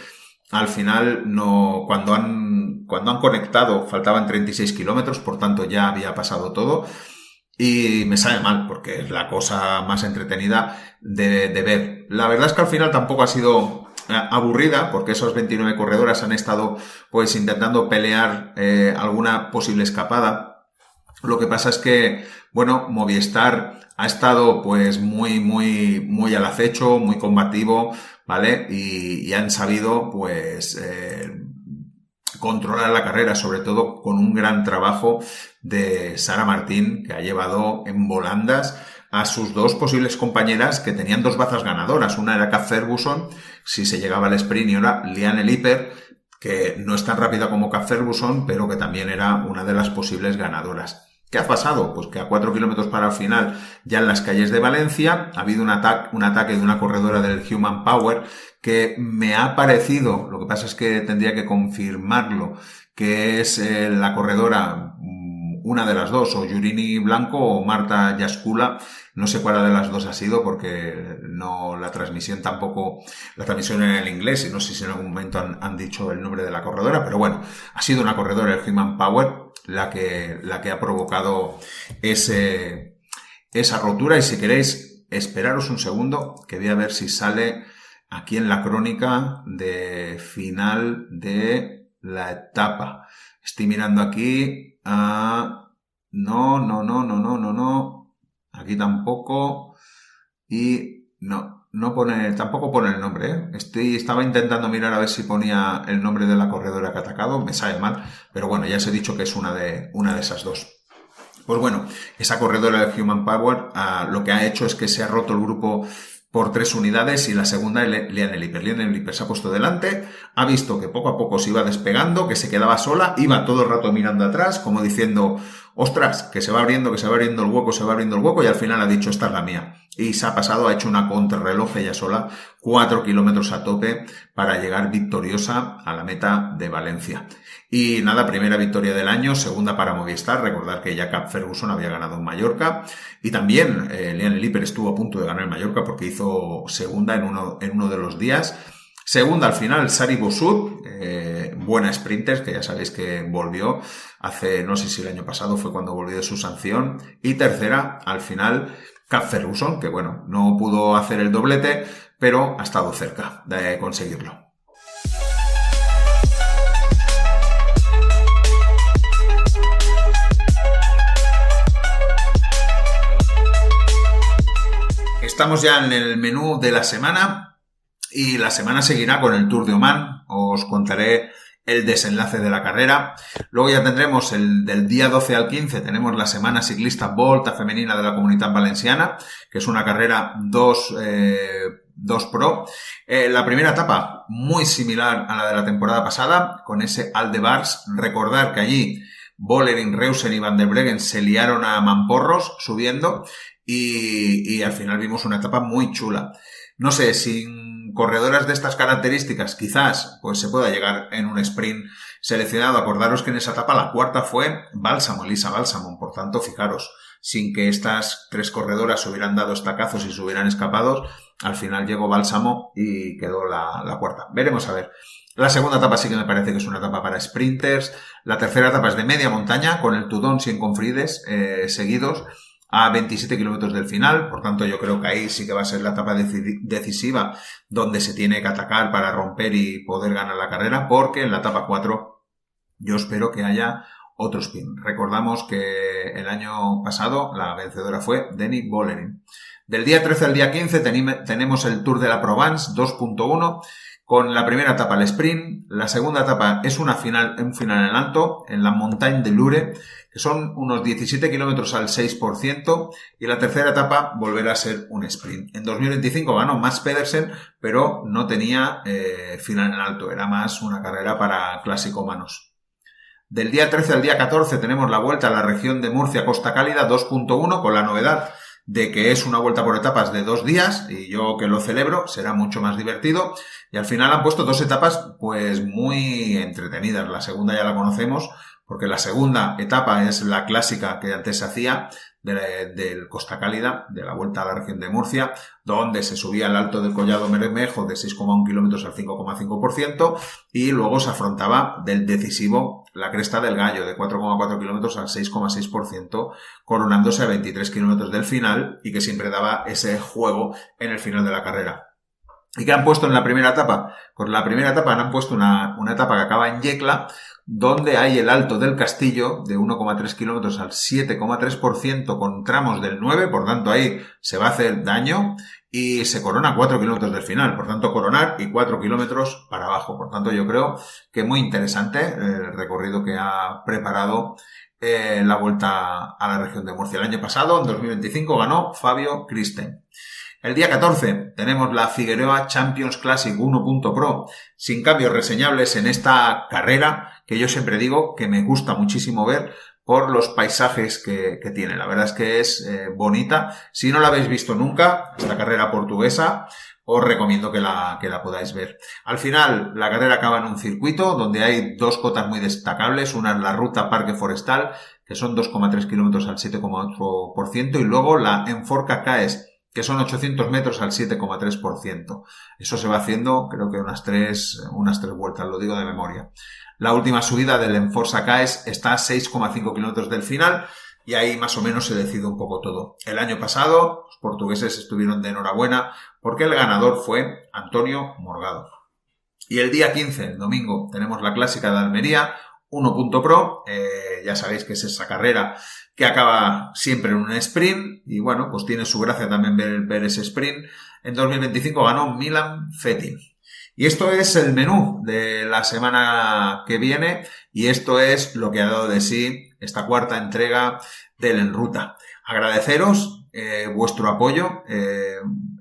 Al final, no, cuando han conectado faltaban 36 kilómetros, por tanto ya había pasado todo. Y me sabe mal, porque es la cosa más entretenida de ver. La verdad es que al final tampoco ha sido aburrida, porque esos 29 corredoras han estado pues intentando pelear alguna posible escapada. Lo que pasa es que, bueno, Movistar ha estado pues muy al acecho, muy combativo, ¿vale? Y han sabido pues controlar la carrera, sobre todo con un gran trabajo de Sara Martín, que ha llevado en volandas a sus dos posibles compañeras que tenían dos bazas ganadoras. Una era Kat Ferguson, si se llegaba al sprint, y ahora Liane Lippert, que no es tan rápida como Kat Ferguson, pero que también era una de las posibles ganadoras. ¿Qué ha pasado? Pues que a 4 kilómetros para el final, ya en las calles de Valencia, ha habido un ataque de una corredora del Human Power que me ha parecido, lo que pasa es que tendría que confirmarlo, que es la corredora, una de las dos, o Yurini Blanco o Marta Yaskula, no sé cuál de las dos ha sido porque no la transmisión era en inglés y no sé si en algún momento han dicho el nombre de la corredora, pero bueno, ha sido una corredora del Human Power la que ha provocado esa rotura. Y si queréis, esperaros un segundo que voy a ver si sale aquí en la crónica de final de la etapa. Estoy mirando aquí. No. Aquí tampoco. Y no tampoco pone el nombre, ¿eh? Estaba intentando mirar a ver si ponía el nombre de la corredora que ha atacado, me sale mal, pero bueno, ya os he dicho que es una de esas dos. Pues bueno, esa corredora de Human Power lo que ha hecho es que se ha roto el grupo por 3 unidades y la segunda es Liane Lippert. Liane Lippert se ha puesto delante, ha visto que poco a poco se iba despegando, que se quedaba sola, iba todo el rato mirando atrás, como diciendo, ostras, que se va abriendo el hueco, y al final ha dicho, esta es la mía. Y se ha pasado, ha hecho una contrarreloj ella sola, 4 kilómetros a tope para llegar victoriosa a la meta de Valencia. Y nada, primera victoria del año, segunda para Movistar. Recordar que Jakob Ferguson había ganado en Mallorca. Y también Liane Lippert estuvo a punto de ganar en Mallorca porque hizo segunda en uno de los días. Segunda al final, Sari Bossut, buena sprinter, que ya sabéis que volvió hace, no sé si el año pasado fue cuando volvió de su sanción. Y tercera, al final, Jakob Ferguson, que bueno, no pudo hacer el doblete, pero ha estado cerca de conseguirlo. Estamos ya en el menú de la semana y la semana seguirá con el Tour de Oman. Os contaré el desenlace de la carrera. Luego ya tendremos del día 12 al 15, tenemos la semana ciclista Volta femenina de la Comunitat Valenciana, que es una carrera 2 Pro. La primera etapa muy similar a la de la temporada pasada, con ese Aldebars. Recordar que allí Vollering, Reusen y Van der Breggen se liaron a mamporros subiendo. Y al final vimos una etapa muy chula. No sé, sin corredoras de estas características, quizás pues se pueda llegar en un sprint seleccionado. Acordaros que en esa etapa la cuarta fue Bálsamo, Elisa Bálsamo. Por tanto, fijaros, sin que estas 3 corredoras se hubieran dado estacazos y se hubieran escapado, al final llegó Bálsamo y quedó la cuarta. Veremos a ver. La segunda etapa sí que me parece que es una etapa para sprinters. La tercera etapa es de media montaña, con el Tudons y en Confrides seguidos, a 27 kilómetros del final. Por tanto, yo creo que ahí sí que va a ser la etapa decisiva donde se tiene que atacar para romper y poder ganar la carrera, porque en la etapa 4 yo espero que haya otro sprint. Recordamos que el año pasado la vencedora fue Denny Vollering. Del día 13 al día 15 tenemos el Tour de la Provence 2.1, con la primera etapa el sprint. La segunda etapa es un final en alto, en la Montagne de Lure, que son unos 17 kilómetros al 6%, y la tercera etapa volverá a ser un sprint. En 2025 ganó Mads Pedersen, pero no tenía final en alto, era más una carrera para clasicómanos. Del día 13 al día 14 tenemos la vuelta a la región de Murcia Costa Cálida 2.1, con la novedad de que es una vuelta por etapas de 2 días, y yo que lo celebro, será mucho más divertido. Y al final han puesto 2 etapas pues muy entretenidas. La segunda ya la conocemos, porque la segunda etapa es la clásica que antes se hacía del Costa Cálida, de la vuelta a la región de Murcia, donde se subía al alto del Collado Bermejo de 6,1 kilómetros al 5,5%, y luego se afrontaba del decisivo la Cresta del Gallo de 4,4 kilómetros al 6,6%, coronándose a 23 kilómetros del final, y que siempre daba ese juego en el final de la carrera. ¿Y qué han puesto en la primera etapa? Pues la primera etapa han puesto una etapa que acaba en Yecla, donde hay el Alto del Castillo de 1,3 kilómetros al 7,3%, con tramos del 9, por tanto ahí se va a hacer daño, y se corona a 4 kilómetros del final, por tanto coronar y 4 kilómetros para abajo. Por tanto yo creo que muy interesante el recorrido que ha preparado la vuelta a la región de Murcia. El año pasado, en 2025, ganó Fabio Kristen. El día 14 tenemos la Figueroa Champions Classic 1.pro, sin cambios reseñables en esta carrera, que yo siempre digo que me gusta muchísimo ver por los paisajes que tiene. La verdad es que es bonita. Si no la habéis visto nunca, esta carrera portuguesa, os recomiendo que la podáis ver. Al final, la carrera acaba en un circuito donde hay 2 cotas muy destacables. Una es la ruta Parque Forestal, que son 2,3 kilómetros al 7,8%, y luego la Enforca Caes, que son 800 metros al 7,3%. Eso se va haciendo, creo que unas tres vueltas, lo digo de memoria. La última subida del Enforca Caes está a 6,5 kilómetros del final, y ahí más o menos se decide un poco todo. El año pasado, los portugueses estuvieron de enhorabuena, porque el ganador fue Antonio Morgado. Y el día 15, el domingo, tenemos la clásica de Almería, 1.pro, ya sabéis que es esa carrera que acaba siempre en un sprint, y bueno, pues tiene su gracia también ver ese sprint. en 2025 ganó Milan Fettin. Y esto es el menú de la semana que viene y esto es lo que ha dado de sí esta cuarta entrega del En Ruta. Agradeceros vuestro apoyo.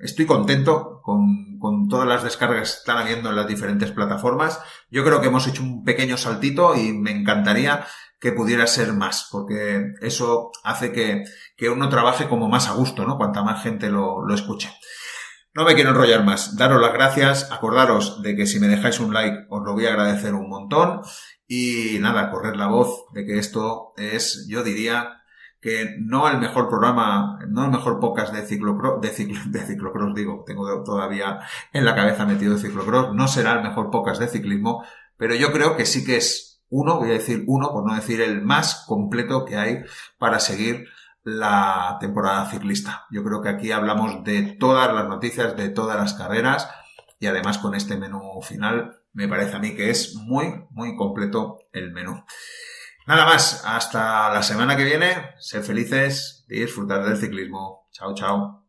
Estoy contento con todas las descargas que están habiendo en las diferentes plataformas. Yo creo que hemos hecho un pequeño saltito y me encantaría que pudiera ser más, porque eso hace que uno trabaje como más a gusto, ¿no? Cuanta más gente lo escuche. No me quiero enrollar más. Daros las gracias. Acordaros de que si me dejáis un like os lo voy a agradecer un montón. Y nada, correr la voz de que esto es, yo diría, que no el mejor programa, no el mejor podcast de ciclocross, digo, tengo todavía en la cabeza metido de ciclocross, no será el mejor podcast de ciclismo, pero yo creo que sí que es voy a decir uno, por no decir el más completo que hay para seguir la temporada ciclista. Yo creo que aquí hablamos de todas las noticias, de todas las carreras y además con este menú final me parece a mí que es muy, muy completo el menú. Nada más, hasta la semana que viene, sed felices y disfrutar del ciclismo. Chao, chao.